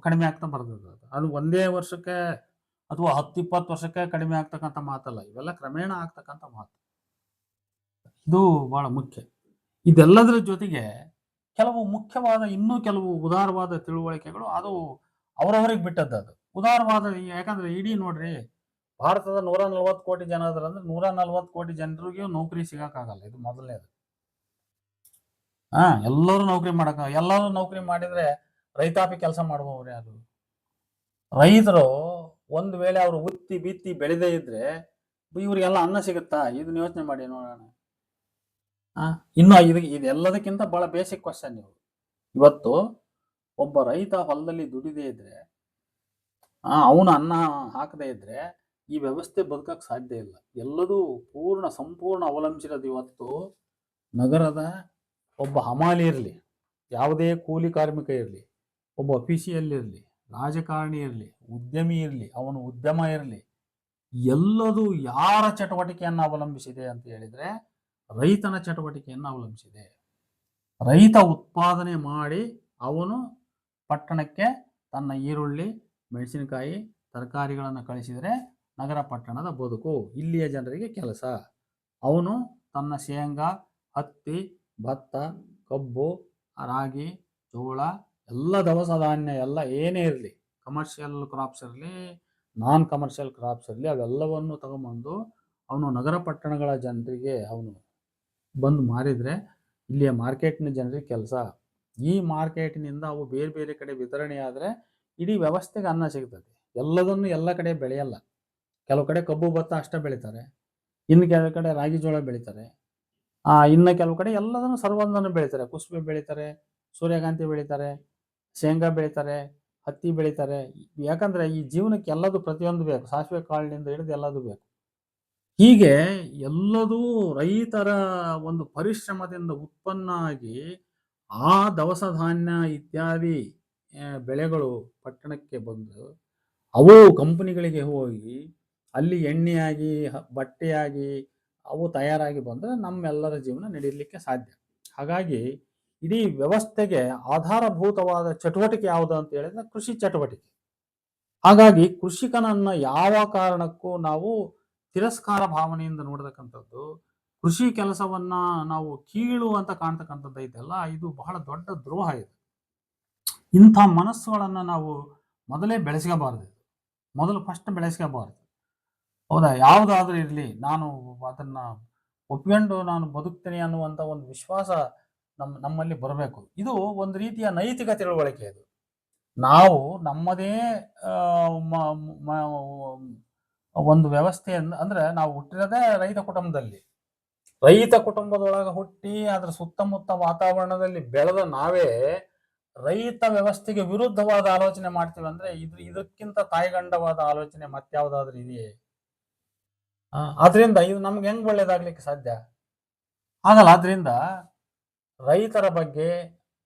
ಕಡಿಮೆ ಆಗ್ತಾ ಬರ್ತದೆ. ಅದು ಒಂದೇ ವರ್ಷಕ್ಕೆ ಅಥವಾ 10-20 ವರ್ಷಕ್ಕೆ ಕಡಿಮೆ ಆಗ್ತಕ್ಕಂಥ ಮಾತಲ್ಲ. ಇವೆಲ್ಲ ಕ್ರಮೇಣ ಆಗ್ತಕ್ಕಂಥ ಮಾತು. ಇದು ಬಹಳ ಮುಖ್ಯ. ಇದೆಲ್ಲದರ ಜೊತೆಗೆ ಇನ್ನೂ ಕೆಲವು ಉದಾರವಾದ ತಿಳುವಳಿಕೆಗಳು, ಅದು ಅವರವರಿಗೆ ಬಿಟ್ಟದ್ದು. ಅದು ಉದಾರವಾದ, ಯಾಕಂದ್ರೆ ಇಡೀ ನೋಡ್ರಿ, ಭಾರತದ 140 ಕೋಟಿ ಜನ ಅದ್ರಂದ್ರೆ 140 ಕೋಟಿ ಜನರಿಗೂ ನೌಕರಿ ಸಿಗಕ್ಕಾಗಲ್ಲ. ಇದು ಮೊದಲನೇದು. ಎಲ್ಲರೂ ನೌಕರಿ ಎಲ್ಲರೂ ನೌಕರಿ ಮಾಡಿದ್ರೆ ರೈತಾಪಿ ಕೆಲಸ ಮಾಡುವವ್ರು ಯಾರು? ರೈತರು ಒಂದು ವೇಳೆ ಅವರು ಉತ್ತಿ ಬಿತ್ತಿ ಬೆಳೆದೇ ಇದ್ರೆ ಇವ್ರಿಗೆಲ್ಲ ಅನ್ನ ಸಿಗುತ್ತಾ? ಇದನ್ನ ಯೋಚನೆ ಮಾಡಿ ನೋಡೋಣ. ಇನ್ನು ಇದೆಲ್ಲದಕ್ಕಿಂತ ಬಹಳ ಬೇಸಿಕ್ ಕ್ವಶನ್ ನೀವು. ಇವತ್ತು ಒಬ್ಬ ರೈತ ಹೊಲದಲ್ಲಿ ದುಡಿದೇ ಇದ್ರೆ, ಅವನು ಅನ್ನ ಹಾಕದೇ ಇದ್ರೆ ಈ ವ್ಯವಸ್ಥೆ ಬದುಕಕ್ಕೆ ಸಾಧ್ಯ ಇಲ್ಲ. ಎಲ್ಲದೂ ಸಂಪೂರ್ಣ ಅವಲಂಬಿಸಿರೋದು ಇವತ್ತು ನಗರದ ಒಬ್ಬ ಹಮಾಲಿ ಇರಲಿ, ಯಾವುದೇ ಕೂಲಿ ಕಾರ್ಮಿಕ ಇರಲಿ, ಒಬ್ಬ ಅಫಿಷಿಯಲ್ ಇರಲಿ, ರಾಜಕಾರಣಿ ಇರಲಿ, ಉದ್ಯಮಿ ಇರಲಿ, ಅವನು ಉದ್ಯಮ ಇರಲಿ, ಎಲ್ಲದೂ ಯಾರ ಚಟುವಟಿಕೆಯನ್ನು ಅವಲಂಬಿಸಿದೆ ಅಂತ ಹೇಳಿದ್ರೆ ರೈತನ ಚಟುವಟಿಕೆಯನ್ನು ಅವಲಂಬಿಸಿದೆ. ರೈತ ಉತ್ಪಾದನೆ ಮಾಡಿ ಅವನು ಪಟ್ಟಣಕ್ಕೆ ತನ್ನ ಈರುಳ್ಳಿ, ಮೆಣಸಿನಕಾಯಿ, ತರಕಾರಿಗಳನ್ನು ಕಳಿಸಿದರೆ ನಗರ ಪಟ್ಟಣದ ಬದುಕು, ಇಲ್ಲಿಯ ಜನರಿಗೆ ಕೆಲಸ. ಅವನು ತನ್ನ ಶೇಂಗಾ, ಹತ್ತಿ, ಭತ್ತ, ಕಬ್ಬು, ರಾಗಿ, ಜೋಳ, ಎಲ್ಲ ದವಸ ಧಾನ್ಯ, ಎಲ್ಲ ಏನೇ ಇರಲಿ, ಕಮರ್ಷಿಯಲ್ ಕ್ರಾಪ್ಸ್ ಇರಲಿ, ನಾನ್ ಕಮರ್ಷಿಯಲ್ ಕ್ರಾಪ್ಸ್ ಇರಲಿ ಅವೆಲ್ಲವನ್ನು ತಗೊಂಬಂದು ಅವನು ನಗರ ಪಟ್ಟಣಗಳ ಜನರಿಗೆ ಅವನು ಬಂದು ಮಾರಿದರೆ ಇಲ್ಲಿಯ ಮಾರ್ಕೆಟ್ನ ಜನರಿಗೆ ಕೆಲಸ. ಈ ಮಾರ್ಕೆಟಿನಿಂದ ಅವು ಬೇರೆ ಬೇರೆ ಕಡೆ ವಿತರಣೆ ಆದರೆ ಇಡೀ ವ್ಯವಸ್ಥೆಗೆ ಅನ್ನ ಸಿಗ್ತದೆ. ಎಲ್ಲದನ್ನು ಎಲ್ಲ ಕಡೆ ಬೆಳೆಯಲ್ಲ. ಕೆಲವು ಕಡೆ ಕಬ್ಬು ಭತ್ತ ಅಷ್ಟೇ ಬೆಳೀತಾರೆ, ಇನ್ನು ಕೆಲವು ಕಡೆ ರಾಗಿ ಜೋಳ ಬೆಳೀತಾರೆ, ಇನ್ನು ಕೆಲವು ಕಡೆ ಎಲ್ಲದನ್ನು ಸರ್ವದನ್ನು ಬೆಳೀತಾರೆ. ಕುಸುಬೆ ಬೆಳೀತಾರೆ, ಸೂರ್ಯಕಾಂತಿ ಬೆಳೀತಾರೆ, ಶೇಂಗಾ ಬೆಳೀತಾರೆ, ಹತ್ತಿ ಬೆಳೀತಾರೆ. ಯಾಕಂದ್ರೆ ಈ ಜೀವನಕ್ಕೆ ಎಲ್ಲದು ಪ್ರತಿಯೊಂದು ಬೇಕು. ಸಾಸಿವೆ ಕಾಳಿನಿಂದ ಹಿಡಿದು ಎಲ್ಲದು ಬೇಕು. ಹೀಗೆ ಎಲ್ಲದೂ ರೈತರ ಒಂದು ಪರಿಶ್ರಮದಿಂದ ಉತ್ಪನ್ನ ಆಗಿ ಆ ದವಸ ಧಾನ್ಯ ಇತ್ಯಾದಿ ಬೆಳೆಗಳು ಪಟ್ಟಣಕ್ಕೆ ಬಂದು ಅವು ಕಂಪನಿಗಳಿಗೆ ಹೋಗಿ ಅಲ್ಲಿ ಎಣ್ಣೆಯಾಗಿ ಬಟ್ಟೆಯಾಗಿ ಅವು ತಯಾರಾಗಿ ಬಂದರೆ ನಮ್ಮೆಲ್ಲರ ಜೀವನ ನಡೆಯಲಿಕ್ಕೆ ಸಾಧ್ಯ. ಹಾಗಾಗಿ ಇಡೀ ವ್ಯವಸ್ಥೆಗೆ ಆಧಾರಭೂತವಾದ ಚಟುವಟಿಕೆ ಯಾವುದು ಅಂತ ಹೇಳಿದ್ರೆ ಕೃಷಿ ಚಟುವಟಿಕೆ. ಹಾಗಾಗಿ ಕೃಷಿಕನನ್ನ ಯಾವ ಕಾರಣಕ್ಕೂ ನಾವು ತಿರಸ್ಕಾರ ಭಾವನೆಯಿಂದ ನೋಡ್ತಕ್ಕಂಥದ್ದು, ಕೃಷಿ ಕೆಲಸವನ್ನ ನಾವು ಕೀಳು ಅಂತ ಕಾಣ್ತಕ್ಕಂಥದ್ದು ಐತಲ್ಲ, ಇದು ಬಹಳ ದೊಡ್ಡ ದ್ರೋಹ ಇದೆ. ಇಂಥ ಮನಸ್ಸುಗಳನ್ನ ನಾವು ಮೊದಲೇ ಬೆಳೆಸ್ಕೋಬಾರ್ದು. ಫಸ್ಟ್ ಬೆಳೆಸ್ಕೋಬಾರ್ದು. ಹೌದಾ? ಯಾವುದಾದ್ರೂ ಇರಲಿ, ನಾನು ಅದನ್ನ ಒಪ್ಕೊಂಡು ನಾನು ಬದುಕ್ತೀನಿ ಅನ್ನುವಂಥ ಒಂದು ವಿಶ್ವಾಸ ನಮ್ಮಲ್ಲಿ ಬರಬೇಕು. ಇದು ಒಂದು ರೀತಿಯ ನೈತಿಕ ತಿಳುವಳಿಕೆ. ಅದು ನಾವು ನಮ್ಮದೇ ಒಂದು ವ್ಯವಸ್ಥೆ ಅಂದ್ರೆ ನಾವು ಹುಟ್ಟಿರೋದೇ ರೈತ ಕುಟುಂಬದಲ್ಲಿ. ರೈತ ಕುಟುಂಬದೊಳಗೆ ಹುಟ್ಟಿ ಅದರ ಸುತ್ತಮುತ್ತ ವಾತಾವರಣದಲ್ಲಿ ಬೆಳೆದ ನಾವೇ ರೈತ ವ್ಯವಸ್ಥೆಗೆ ವಿರುದ್ಧವಾದ ಆಲೋಚನೆ ಮಾಡ್ತೀವಿ ಅಂದ್ರೆ ಇದಕ್ಕಿಂತ ತಾಯ್ಗಂಡವಾದ ಆಲೋಚನೆ ಮತ್ಯಾವುದಾದ್ರೂ ಇದೆಯೇ? ಆದ್ರಿಂದ ಇದು ನಮ್ಗೆ ಹೆಂಗ್ ಒಳ್ಳೇದಾಗ್ಲಿಕ್ಕೆ ಸಾಧ್ಯ ಆಗಲ್ಲ. ಆದ್ರಿಂದ ರೈತರ ಬಗ್ಗೆ,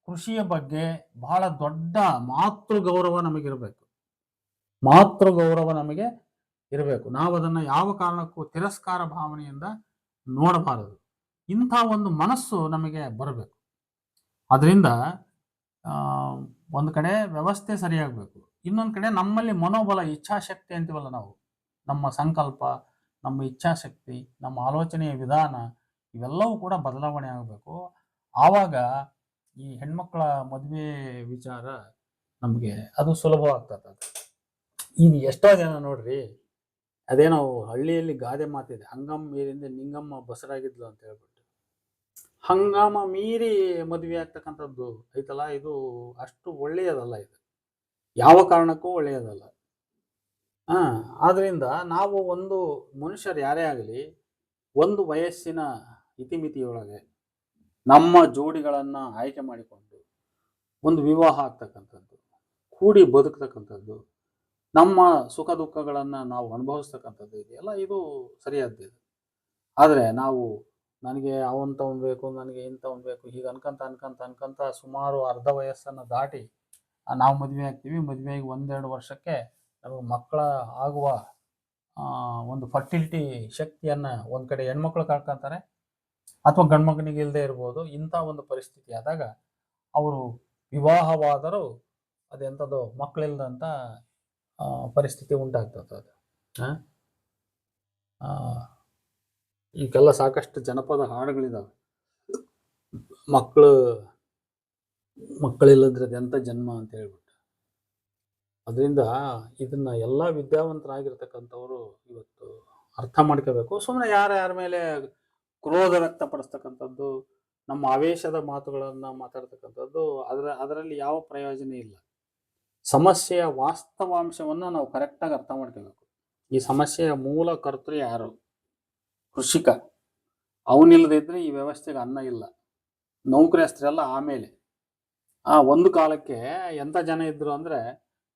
ಕೃಷಿಯ ಬಗ್ಗೆ ಬಹಳ ದೊಡ್ಡ ಮಾತೃ ಗೌರವ ನಮಗಿರಬೇಕು. ನಮಗೆ ಇರಬೇಕು. ನಾವು ಅದನ್ನ ಯಾವ ಕಾರಣಕ್ಕೂ ತಿರಸ್ಕಾರ ಭಾವನೆಯಿಂದ ನೋಡಬಾರದು. ಇಂಥ ಒಂದು ಮನಸ್ಸು ನಮಗೆ ಬರಬೇಕು. ಅದರಿಂದ ಒಂದು ಕಡೆ ವ್ಯವಸ್ಥೆ ಸರಿಯಾಗಬೇಕು, ಇನ್ನೊಂದು ಕಡೆ ನಮ್ಮಲ್ಲಿ ಮನೋಬಲ, ಇಚ್ಛಾಶಕ್ತಿ ಅಂತೀವಲ್ಲ ನಾವು, ನಮ್ಮ ಸಂಕಲ್ಪ, ನಮ್ಮ ಇಚ್ಛಾಶಕ್ತಿ, ನಮ್ಮ ಆಲೋಚನೆಯ ವಿಧಾನ ಇವೆಲ್ಲವೂ ಕೂಡ ಬದಲಾವಣೆ ಆಗಬೇಕು. ಆವಾಗ ಈ ಹೆಣ್ಮಕ್ಳ ಮದುವೆ ವಿಚಾರ ನಮಗೆ ಅದು ಸುಲಭವಾಗ್ತದೆ. ಈಗ ಎಷ್ಟೋ ಜನ ನೋಡ್ರಿ, ಅದೇನೋ ಹಳ್ಳಿಯಲ್ಲಿ ಗಾದೆ ಮಾತಿದೆ, ಹಂಗಮ್ಮ ಮೀರಿಂದ ನಿಂಗಮ್ಮ ಬಸರಾಗಿದ್ಲು ಅಂತ ಹೇಳ್ಬಿಟ್ಟು. ಹಂಗಾಮ ಮೀರಿ ಮದುವೆ ಆಗ್ತಕ್ಕಂಥದ್ದು ಐತಲ್ಲ, ಇದು ಅಷ್ಟು ಒಳ್ಳೆಯದಲ್ಲ. ಇದು ಯಾವ ಕಾರಣಕ್ಕೂ ಒಳ್ಳೆಯದಲ್ಲ. ಆದ್ರಿಂದ ನಾವು ಒಂದು ಮನುಷ್ಯರು ಯಾರೇ ಆಗಲಿ ಒಂದು ವಯಸ್ಸಿನ ಇತಿಮಿತಿಯೊಳಗೆ ನಮ್ಮ ಜೋಡಿಗಳನ್ನ ಆಯ್ಕೆ ಮಾಡಿಕೊಂಡು ಒಂದು ವಿವಾಹ ಆಗ್ತಕ್ಕಂಥದ್ದು, ಕೂಡಿ ಬದುಕ್ತಕ್ಕಂಥದ್ದು, ನಮ್ಮ ಸುಖ ದುಃಖಗಳನ್ನು ನಾವು ಅನುಭವಿಸ್ತಕ್ಕಂಥದ್ದು ಇದೆಯಲ್ಲ, ಇದು ಸರಿಯಾದ್ದಿದೆ. ಆದರೆ ನಾವು ನನಗೆ ಅವಂಥವ್ನು ಬೇಕು, ನನಗೆ ಇಂಥವ್ನು ಬೇಕು, ಹೀಗೆ ಅನ್ಕಂತ ಸುಮಾರು ಅರ್ಧ ವಯಸ್ಸನ್ನು ದಾಟಿ ನಾವು ಮದುವೆ ಆಗ್ತೀವಿ. ಮದುವೆಯಾಗಿ 1-2 ವರ್ಷಕ್ಕೆ ನಮಗೆ ಮಕ್ಕಳ ಆಗುವ ಒಂದು ಫರ್ಟಿಲಿಟಿ ಶಕ್ತಿಯನ್ನು ಒಂದು ಕಡೆ ಹೆಣ್ಮಕ್ಳು ಕಳ್ಕೊತಾರೆ, ಅಥವಾ ಗಂಡು ಮಗನಿಗೆ ಇಲ್ಲದೆ ಇರ್ಬೋದು. ಇಂಥ ಒಂದು ಪರಿಸ್ಥಿತಿ ಆದಾಗ ಅವರು ವಿವಾಹವಾದರೂ ಅದೆಂಥದ್ದು ಮಕ್ಕಳಿಲ್ಲದಂಥ ಪರಿಸ್ಥಿತಿ ಉಂಟಾಗ್ತದೆ. ಅದು ಈಗೆಲ್ಲ ಸಾಕಷ್ಟು ಜನಪದ ಹಾಡುಗಳಿದಾವೆ, ಮಕ್ಕಳಿಲ್ಲದ್ರೆ ಎಂಥ ಜನ್ಮ ಅಂತ ಹೇಳ್ಬಿಟ್ಟು. ಅದರಿಂದ ಇದನ್ನ ಎಲ್ಲ ವಿದ್ಯಾವಂತರಾಗಿರ್ತಕ್ಕಂಥವ್ರು ಇವತ್ತು ಅರ್ಥ ಮಾಡ್ಕೋಬೇಕು. ಸುಮ್ಮನೆ ಯಾರ ಮೇಲೆ ಕ್ರೋಧ ವ್ಯಕ್ತಪಡಿಸ್ತಕ್ಕಂಥದ್ದು, ನಮ್ಮ ಆವೇಶದ ಮಾತುಗಳನ್ನು ಮಾತಾಡ್ತಕ್ಕಂಥದ್ದು ಅದರಲ್ಲಿ ಯಾವ ಪ್ರಯೋಜನ ಇಲ್ಲ. ಸಮಸ್ಯೆಯ ವಾಸ್ತವಾಂಶವನ್ನು ನಾವು ಕರೆಕ್ಟಾಗಿ ಅರ್ಥ ಮಾಡ್ಕೋಬೇಕು. ಈ ಸಮಸ್ಯೆಯ ಮೂಲ ಕರ್ತೃ ಯಾರು? ಕೃಷಿಕ. ಅವನಿಲ್ಲದಿದ್ರೆ ಈ ವ್ಯವಸ್ಥೆಗೆ ಅನ್ನ ಇಲ್ಲ. ನೌಕರಸ್ಥರೆಲ್ಲ ಆಮೇಲೆ. ಒಂದು ಕಾಲಕ್ಕೆ ಎಂಥ ಜನ ಇದ್ರು ಅಂದ್ರೆ,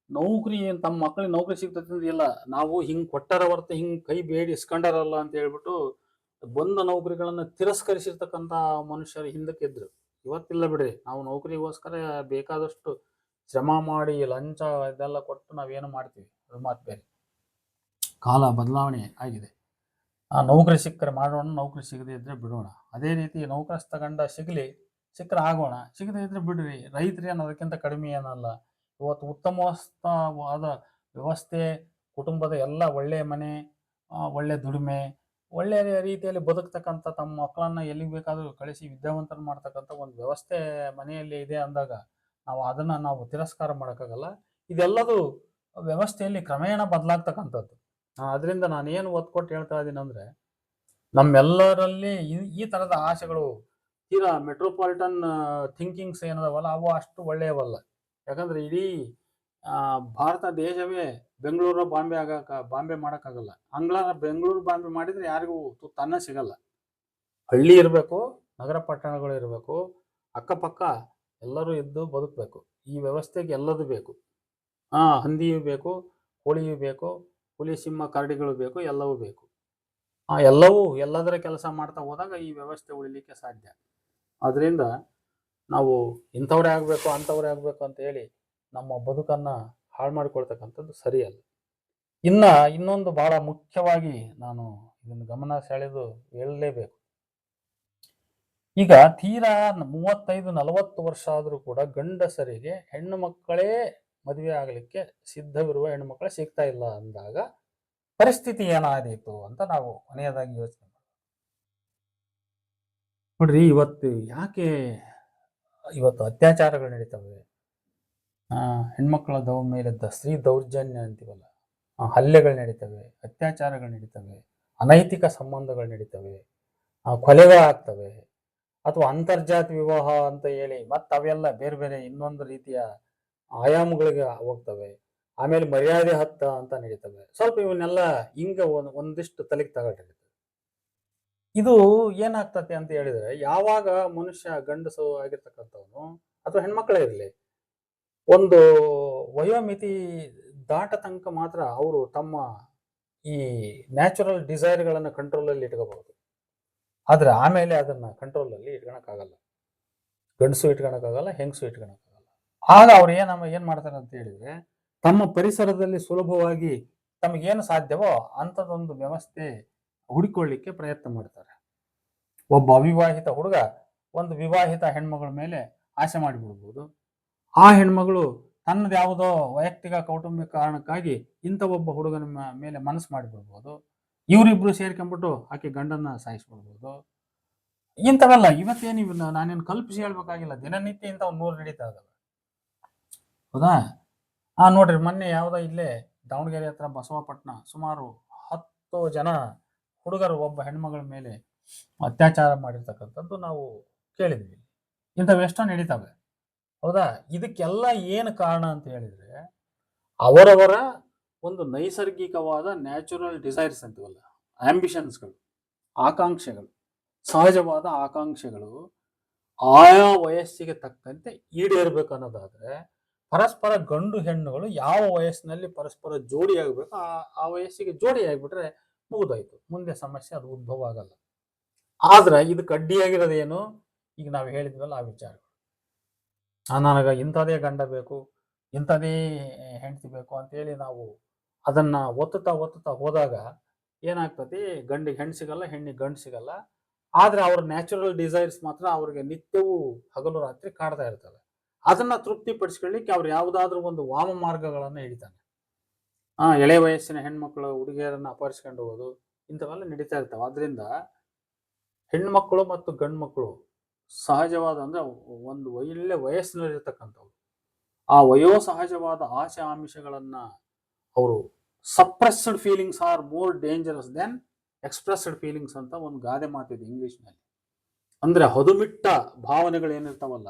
ನೌಕರಿ ತಮ್ಮ ಮಕ್ಕಳಿಗೆ ನೌಕರಿ ಸಿಗ್ತದೆ ಇಲ್ಲ, ನಾವು ಹಿಂಗೆ ಕೊಟ್ಟರ ಹೊರತು ಹಿಂಗೆ ಕೈ ಬೇಡಿ ಇಸ್ಕೊಂಡರಲ್ಲ ಅಂತ ಹೇಳ್ಬಿಟ್ಟು ಬಂದ ನೌಕರಿಗಳನ್ನು ತಿರಸ್ಕರಿಸಿರ್ತಕ್ಕಂಥ ಮನುಷ್ಯರು ಹಿಂದಕ್ಕಿದ್ರು. ಇವತ್ತಿಲ್ಲ ಬಿಡ್ರಿ. ನಾವು ನೌಕರಿಗೋಸ್ಕರ ಬೇಕಾದಷ್ಟು ಶ್ರಮ ಮಾಡಿ ಲಂಚ ಇದೆಲ್ಲ ಕೊಟ್ಟು ನಾವೇನು ಮಾಡ್ತೀವಿ, ಅದು ಮಾತು ಬೇರೆ. ಕಾಲ ಬದಲಾವಣೆ ಆಗಿದೆ. ನೌಕರಿ ಸಿಕ್ಕರೆ ಮಾಡೋಣ, ನೌಕರಿ ಸಿಗದೇ ಇದ್ರೆ ಬಿಡೋಣ. ಅದೇ ರೀತಿ ನೌಕರಸ್ಥ ಗಂಡ ಸಿಕ್ಕರೆ ಆಗೋಣ, ಸಿಗದೇ ಇದ್ರೆ ಬಿಡ್ರಿ. ರೈತರೇನು ಅದಕ್ಕಿಂತ ಕಡಿಮೆ ಏನಲ್ಲ. ಇವತ್ತು ಉತ್ತಮವಾದ ವ್ಯವಸ್ಥೆ, ಕುಟುಂಬದ ಎಲ್ಲ ಒಳ್ಳೆಯ ಮನೆ, ಒಳ್ಳೆ ದುಡಿಮೆ, ಒಳ್ಳೆಯ ರೀತಿಯಲ್ಲಿ ಬದುಕ್ತಕ್ಕಂಥ ತಮ್ಮ ಮಕ್ಕಳನ್ನ ಎಲ್ಲಿಗೆ ಬೇಕಾದರೂ ಕಳಿಸಿ ವಿದ್ಯಾವಂತರು ಮಾಡ್ತಕ್ಕಂಥ ಒಂದು ವ್ಯವಸ್ಥೆ ಮನೆಯಲ್ಲಿ ಇದೆ ಅಂದಾಗ ನಾವು ಅದನ್ನು ತಿರಸ್ಕಾರ ಮಾಡೋಕ್ಕಾಗಲ್ಲ. ಇದೆಲ್ಲದು ವ್ಯವಸ್ಥೆಯಲ್ಲಿ ಕ್ರಮೇಣ ಬದಲಾಗ್ತಕ್ಕಂಥದ್ದು. ಅದರಿಂದ ನಾನೇನು ಒತ್ತು ಕೊಟ್ಟು ಹೇಳ್ತಾ ಇದ್ದೀನಿ ಅಂದ್ರೆ, ನಮ್ಮೆಲ್ಲರಲ್ಲಿ ಈ ತರದ ಆಸೆಗಳು ತೀರಾ ಮೆಟ್ರೋಪಾಲಿಟನ್ ಥಿಂಕಿಂಗ್ಸ್ ಏನದವಲ್ಲ ಅವು ಅಷ್ಟು ಒಳ್ಳೆಯವಲ್ಲ. ಯಾಕಂದ್ರೆ ಇಡೀ ಭಾರತ ದೇಶವೇ ಬೆಂಗಳೂರು ಬಾಂಬೆ ಮಾಡೋಕ್ಕಾಗಲ್ಲ. ಬೆಂಗಳೂರು ಬಾಂಬೆ ಮಾಡಿದ್ರೆ ಯಾರಿಗೂ ತುತ್ತನ್ನ ಸಿಗಲ್ಲ. ಹಳ್ಳಿ ಇರಬೇಕು, ನಗರ ಪಟ್ಟಣಗಳು ಇರಬೇಕು, ಅಕ್ಕಪಕ್ಕ ಎಲ್ಲರೂ ಇದ್ದು ಬದುಕಬೇಕು. ಈ ವ್ಯವಸ್ಥೆಗೆ ಎಲ್ಲದೂ ಬೇಕು. ಹಂದಿಯೂ ಬೇಕು, ಕೋಳಿಯೂ ಬೇಕು, ಹುಲಿ ಸಿಂಹ ಕರಡಿಗಳು ಬೇಕು, ಎಲ್ಲವೂ ಬೇಕು. ಎಲ್ಲವೂ ಎಲ್ಲದರ ಕೆಲಸ ಮಾಡ್ತಾ ಹೋದಾಗ ಈ ವ್ಯವಸ್ಥೆ ಉಳಿಲಿಕ್ಕೆ ಸಾಧ್ಯ. ಅದರಿಂದ ನಾವು ಇಂಥವ್ರೇ ಆಗಬೇಕು ಅಂಥವ್ರೇ ಆಗಬೇಕು ಅಂತ ಹೇಳಿ ನಮ್ಮ ಬದುಕನ್ನು ಹಾಳು ಮಾಡಿಕೊಳ್ತಕ್ಕಂಥದ್ದು ಸರಿಯಲ್ಲ. ಇನ್ನೊಂದು ಬಹಳ ಮುಖ್ಯವಾಗಿ ನಾನು ಇದನ್ನು ಗಮನ ಸೆಳೆದು ಹೇಳಲೇಬೇಕು. ಈಗ ತೀರಾ 35-40 ವರ್ಷ ಆದರೂ ಕೂಡ ಗಂಡಸರಿಗೆ ಹೆಣ್ಣು ಮಕ್ಕಳೇ ಮದುವೆ ಆಗಲಿಕ್ಕೆ ಸಿದ್ಧವಿರುವ ಹೆಣ್ಣು ಮಕ್ಕಳೇ ಸಿಗ್ತಾ ಇಲ್ಲ ಅಂದಾಗ ಪರಿಸ್ಥಿತಿ ಏನಾದೀತು ಅಂತ ನಾವು ಕೊನೆಯದಾಗಿ ಯೋಚನೆ ಮಾಡೋಣ. ನೋಡ್ರಿ, ಇವತ್ತು ಅತ್ಯಾಚಾರಗಳು ನಡೀತವೆ, ಹೆಣ್ಮಕ್ಳ ಮೇಲೆ ಸ್ತ್ರೀ ದೌರ್ಜನ್ಯ ಅಂತೀವಲ್ಲ, ಹಲ್ಲೆಗಳು ನಡೀತವೆ, ಅತ್ಯಾಚಾರಗಳು ನಡೀತವೆ, ಅನೈತಿಕ ಸಂಬಂಧಗಳು ನಡೀತವೆ, ಕೊಲೆಗಳಾಗ್ತವೆ, ಅಥವಾ ಅಂತರ್ಜಾತಿ ವಿವಾಹ ಅಂತ ಹೇಳಿ ಮತ್ತೆ ಅವೆಲ್ಲ ಬೇರೆ ಬೇರೆ ಇನ್ನೊಂದು ರೀತಿಯ ಆಯಾಮಗಳಿಗೆ ಹೋಗ್ತವೆ. ಆಮೇಲೆ ಮರ್ಯಾದೆ ಹತ್ತ ಅಂತ ನಡೀತವೆ. ಸ್ವಲ್ಪ ಇವನ್ನೆಲ್ಲ ಹಿಂಗೆ ಒಂದಿಷ್ಟು ತಲೆಗೆ ತಗೊಳ್ರಿ. ಇದು ಏನಾಗ್ತತೆ ಅಂತ ಹೇಳಿದ್ರೆ, ಯಾವಾಗ ಮನುಷ್ಯ ಗಂಡಸು ಆಗಿರ್ತಕ್ಕಂಥವನು ಅಥವಾ ಹೆಣ್ಮಕ್ಳೇ ಇರಲಿ, ಒಂದು ವಯೋಮಿತಿ ದಾಟ ತನಕ ಮಾತ್ರ ಅವರು ತಮ್ಮ ಈ ನ್ಯಾಚುರಲ್ ಡಿಸೈರ್ಗಳನ್ನು ಕಂಟ್ರೋಲಲ್ಲಿ ಇಟ್ಕೋಬಹುದು. ಆದ್ರೆ ಆಮೇಲೆ ಅದನ್ನ ಕಂಟ್ರೋಲಲ್ಲಿ ಇಟ್ಕೊಳಕ್ಕಾಗಲ್ಲ. ಗಂಡಸು ಇಟ್ಕೊಳಕ್ಕಾಗಲ್ಲ, ಹೆಂಗಸು ಇಟ್ಕೊಳಕ್ಕಾಗಲ್ಲ. ಆಗ ಅವ್ರು ಏನ್ ಮಾಡ್ತಾರೆ ಅಂತ ಹೇಳಿದ್ರೆ, ತಮ್ಮ ಪರಿಸರದಲ್ಲಿ ಸುಲಭವಾಗಿ ತಮಗೇನು ಸಾಧ್ಯವೋ ಅಂಥದ್ದೊಂದು ವ್ಯವಸ್ಥೆ ಹುಡುಕೊಳ್ಳಿಕ್ಕೆ ಪ್ರಯತ್ನ ಮಾಡ್ತಾರೆ. ಒಬ್ಬ ಅವಿವಾಹಿತ ಹುಡುಗ ಒಂದು ವಿವಾಹಿತ ಹೆಣ್ಮಗಳ ಮೇಲೆ ಆಸೆ ಮಾಡಿಬಿಡ್ಬೋದು. ಆ ಹೆಣ್ಮಗಳು ತನ್ನದು ಯಾವುದೋ ವೈಯಕ್ತಿಕ ಕೌಟುಂಬಿಕ ಕಾರಣಕ್ಕಾಗಿ ಇಂಥ ಒಬ್ಬ ಹುಡುಗನ ಮೇಲೆ ಮನಸ್ಸು ಮಾಡಿಬಿಡ್ಬೋದು. ಇವರಿಬ್ರು ಸೇರ್ಕೊಂಡ್ಬಿಟ್ಟು ಆಕೆ ಗಂಡನ್ನ ಸಾಯಿಸ್ಬಿಡ್ಬೋದು. ಇಂಥವೆಲ್ಲ ಇವತ್ತೇನು ನಾನೇನು ಕಲ್ಪಿಸಿ ಹೇಳ್ಬೇಕಾಗಿಲ್ಲ, ದಿನನಿತ್ಯ ಇಂಥ 100 ನಡೀತಾ ಇದಾವೆ. ಹೌದಾ? ನೋಡ್ರಿ, ಮೊನ್ನೆ ಯಾವುದೋ ಇಲ್ಲೇ ದಾವಣಗೆರೆ ಹತ್ರ ಬಸವಪಟ್ಟಣ ಸುಮಾರು 10 ಜನ ಹುಡುಗರು ಒಬ್ಬ ಹೆಣ್ಮಗಳ ಮೇಲೆ ಅತ್ಯಾಚಾರ ಮಾಡಿರ್ತಕ್ಕಂಥದ್ದು ನಾವು ಕೇಳಿದ್ವಿ. ಇಂಥವೆಷ್ಟೋ ನಡೀತವೆ. ಹೌದಾ? ಇದಕ್ಕೆಲ್ಲ ಏನು ಕಾರಣ ಅಂತ ಹೇಳಿದ್ರೆ, ಅವರವರ ಒಂದು ನೈಸರ್ಗಿಕವಾದ ನ್ಯಾಚುರಲ್ ಡಿಸೈರ್ಸ್ ಅಂತೀವಲ್ಲ, ಆಂಬಿಷನ್ಸ್ಗಳು, ಆಕಾಂಕ್ಷೆಗಳು, ಸಹಜವಾದ ಆಕಾಂಕ್ಷೆಗಳು ಆಯಾ ವಯಸ್ಸಿಗೆ ತಕ್ಕಂತೆ ಈಡೇರ್ಬೇಕು ಅನ್ನೋದಾದ್ರೆ, ಪರಸ್ಪರ ಗಂಡು ಹೆಣ್ಣುಗಳು ಯಾವ ವಯಸ್ಸಿನಲ್ಲಿ ಪರಸ್ಪರ ಜೋಡಿ ಆಗ್ಬೇಕು ಆ ವಯಸ್ಸಿಗೆ ಜೋಡಿ ಆಗ್ಬಿಟ್ರೆ ಮುಗಿದೋಯ್ತು. ಮುಂದೆ ಸಮಸ್ಯೆ ಅದು ಉದ್ಭವ ಆಗಲ್ಲ. ಆದ್ರೆ ಇದಕ್ಕೆ ಅಡ್ಡಿಯಾಗಿರೋದೇನು? ಈಗ ನಾವು ಹೇಳಿದ್ವಲ್ಲ ಆ ವಿಚಾರಗಳು. ನನಗೆ ಇಂಥದೇ ಗಂಡ ಬೇಕು, ಇಂಥದೇ ಹೆಂಡತಿ ಬೇಕು ಅಂತೇಳಿ ನಾವು ಅದನ್ನ ಒತ್ತುತ್ತಾ ಹೋದಾಗ ಏನಾಗ್ತದೆ? ಗಂಡಿಗೆ ಹೆಣ್ಣು ಸಿಗಲ್ಲ, ಹೆಣ್ಣಿಗೆ ಗಂಡು ಸಿಗಲ್ಲ. ಆದ್ರೆ ಅವ್ರ ನ್ಯಾಚುರಲ್ ಡಿಸೈರ್ಸ್ ಮಾತ್ರ ಅವ್ರಿಗೆ ನಿತ್ಯವೂ ಹಗಲು ರಾತ್ರಿ ಕಾಡ್ತಾ ಇರ್ತವೆ. ಅದನ್ನ ತೃಪ್ತಿಪಡಿಸ್ಕೊಳ್ಳಿಕ್ಕೆ ಅವ್ರು ಯಾವುದಾದ್ರೂ ಒಂದು ವಾಮ ಮಾರ್ಗಗಳನ್ನು ಹಿಡಿತಾನೆ. ಎಳೆ ವಯಸ್ಸಿನ ಹೆಣ್ಮಕ್ಳು ಹುಡುಗಿಯರನ್ನ ಅಪಹರಿಸ್ಕೊಂಡು ಹೋಗೋದು, ಇಂಥವೆಲ್ಲ ನಡೀತಾ ಇರ್ತಾವೆ. ಆದ್ರಿಂದ ಹೆಣ್ಮಕ್ಳು ಮತ್ತು ಗಂಡು ಮಕ್ಕಳು ಸಹಜವಾದ ಅಂದ್ರೆ ಒಂದು ಒಳ್ಳೆ ವಯಸ್ಸಿನಲ್ಲಿರ್ತಕ್ಕಂಥವ್ರು ಆ ವಯೋಸಹಜವಾದ ಆಸೆ ಆಮಿಷಗಳನ್ನ ಅವರು suppressed feelings are more dangerous than expressed feelings ಅಂತ ಒಂದು ಗಾದೆ ಮಾತಿದೆ ಇಂಗ್ಲಿಷ್ನಲ್ಲಿ. ಅಂದ್ರೆ ಹದುಮಿಟ್ಟ ಭಾವನೆಗಳೇನಿರ್ತಾವಲ್ಲ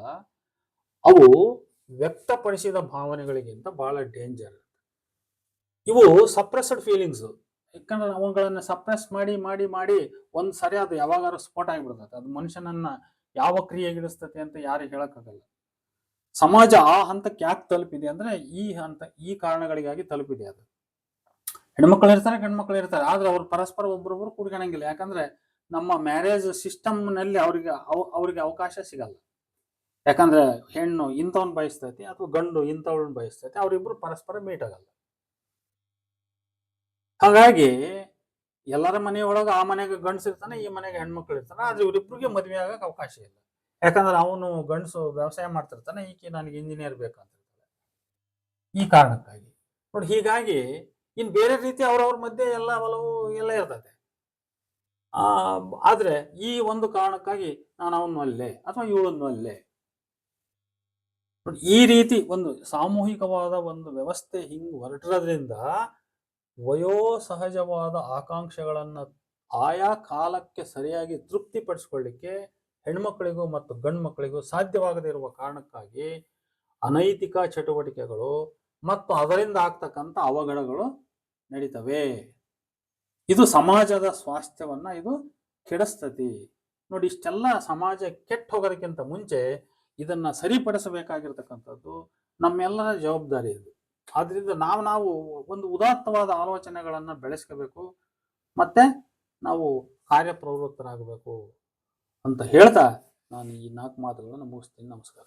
ಅವು ವ್ಯಕ್ತಪಡಿಸಿದ ಭಾವನೆಗಳಿಗಿಂತ ಬಹಳ ಡೇಂಜರ್. ಇವು ಸಪ್ರೆಸ್ಡ್ ಫೀಲಿಂಗ್ಸ್. ಯಾಕಂದ್ರೆ ಅವುಗಳನ್ನ ಸಪ್ರೆಸ್ ಮಾಡಿ ಒಂದ್ ಸರಿ ಅದು ಯಾವಾಗಾರ ಸ್ಫೋಟ ಆಗಿಬಿಡ್ತದೆ. ಅದು ಮನುಷ್ಯನನ್ನ ಯಾವ ಕ್ರಿಯೆಗಿಡಿಸ್ತತೆ ಅಂತ ಯಾರಿಗೆ ಹೇಳಕ್ಕಾಗಲ್ಲ. ಸಮಾಜ ಆ ಹಂತಕ್ಕೆ ಯಾಕೆ ತಲುಪಿದೆ ಅಂದ್ರೆ ಈ ಕಾರಣಗಳಿಗಾಗಿ ತಲುಪಿದೆ. ಅದು ಹೆಣ್ಮಕ್ಳು ಇರ್ತಾರೆ, ಗಂಡ್ಮಕ್ಳು ಇರ್ತಾರೆ, ಆದ್ರೆ ಅವ್ರು ಪರಸ್ಪರ ಒಬ್ರೊಬ್ರು ಕೂಡ್ಕೊಳಂಗಿಲ್ಲ. ಯಾಕಂದ್ರೆ ನಮ್ಮ ಮ್ಯಾರೇಜ್ ಸಿಸ್ಟಮ್ ನಲ್ಲಿ ಅವ್ರಿಗೆ ಅವಕಾಶ ಸಿಗಲ್ಲ. ಯಾಕಂದ್ರೆ ಹೆಣ್ಣು ಇಂಥವ್ನ ಬಯಸ್ತೈತಿ ಅಥವಾ ಗಂಡು ಇಂಥವ್ಳನ್ನ ಬಯಸ್ತೈತಿ, ಅವರಿಬ್ರು ಪರಸ್ಪರ ಮೀಟ್ ಆಗಲ್ಲ. ಹಾಗಾಗಿ ಎಲ್ಲರ ಮನೆಯೊಳಗೆ ಆ ಮನೆಗೆ ಗಂಡಸಿರ್ತಾನೆ, ಈ ಮನೆಗೆ ಹೆಣ್ಮಕ್ಳು ಇರ್ತಾನೆ, ಆದ್ರೆ ಇವರಿಬ್ರಿಗೆ ಮದುವೆ ಆಗಕ್ಕೆ ಅವಕಾಶ ಇಲ್ಲ. ಯಾಕಂದ್ರೆ ಅವನು ಗಂಡಸು ವ್ಯವಸಾಯ ಮಾಡ್ತಿರ್ತಾನೆ, ಈಕೆ ನನಗೆ ಇಂಜಿನಿಯರ್ ಬೇಕಂತಿರ್ತಾನೆ. ಈ ಕಾರಣಕ್ಕಾಗಿ ನೋಡಿ, ಹೀಗಾಗಿ ಇನ್ ಬೇರೆ ರೀತಿ ಅವ್ರವ್ರ ಮಧ್ಯೆ ಎಲ್ಲ ಒಲವು ಎಲ್ಲ ಇರ್ತದೆ. ಆದ್ರೆ ಈ ಒಂದು ಕಾರಣಕ್ಕಾಗಿ ನಾನು ಅವನು ಅಲ್ಲೇ ಅಥವಾ ಇವಳನ್ನು ಅಲ್ಲೇ ನೋಡಿ, ಈ ರೀತಿ ಒಂದು ಸಾಮೂಹಿಕವಾದ ಒಂದು ವ್ಯವಸ್ಥೆ ಹಿಂಗ್ ಹೊರಟಿರೋದ್ರಿಂದ ವಯೋಸಹಜವಾದ ಆಕಾಂಕ್ಷೆಗಳನ್ನ ಆಯಾ ಕಾಲಕ್ಕೆ ಸರಿಯಾಗಿ ತೃಪ್ತಿಪಡಿಸ್ಕೊಳ್ಳಿಕ್ಕೆ ಹೆಣ್ಮಕ್ಳಿಗೂ ಮತ್ತು ಗಂಡು ಮಕ್ಕಳಿಗೂ ಸಾಧ್ಯವಾಗದೇ ಇರುವ ಕಾರಣಕ್ಕಾಗಿ ಅನೈತಿಕ ಚಟುವಟಿಕೆಗಳು ಮತ್ತು ಅದರಿಂದ ಆಗ್ತಕ್ಕಂಥ ಅವಘಡಗಳು ನಡೀತವೆ. ಇದು ಸಮಾಜದ ಸ್ವಾಸ್ಥ್ಯವನ್ನ ಇದು ಕೆಡಿಸ್ತತಿ. ನೋಡಿ, ಇಷ್ಟೆಲ್ಲ ಸಮಾಜ ಕೆಟ್ಟ ಹೋಗೋದಕ್ಕಿಂತ ಮುಂಚೆ ಇದನ್ನ ಸರಿಪಡಿಸಬೇಕಾಗಿರ್ತಕ್ಕಂಥದ್ದು ನಮ್ಮೆಲ್ಲರ ಜವಾಬ್ದಾರಿ ಇದು. ಆದ್ರಿಂದ ನಾವು ಒಂದು ಉದಾತ್ತವಾದ ಆಲೋಚನೆಗಳನ್ನ ಬೆಳೆಸ್ಕೋಬೇಕು, ಮತ್ತೆ ನಾವು ಕಾರ್ಯಪ್ರವೃತ್ತರಾಗಬೇಕು ಅಂತ ಹೇಳ್ತಾ ನಾನು ಈ 4 ಮಾತುಗಳನ್ನು ಮುಗಿಸ್ತೀನಿ. ನಮಸ್ಕಾರ.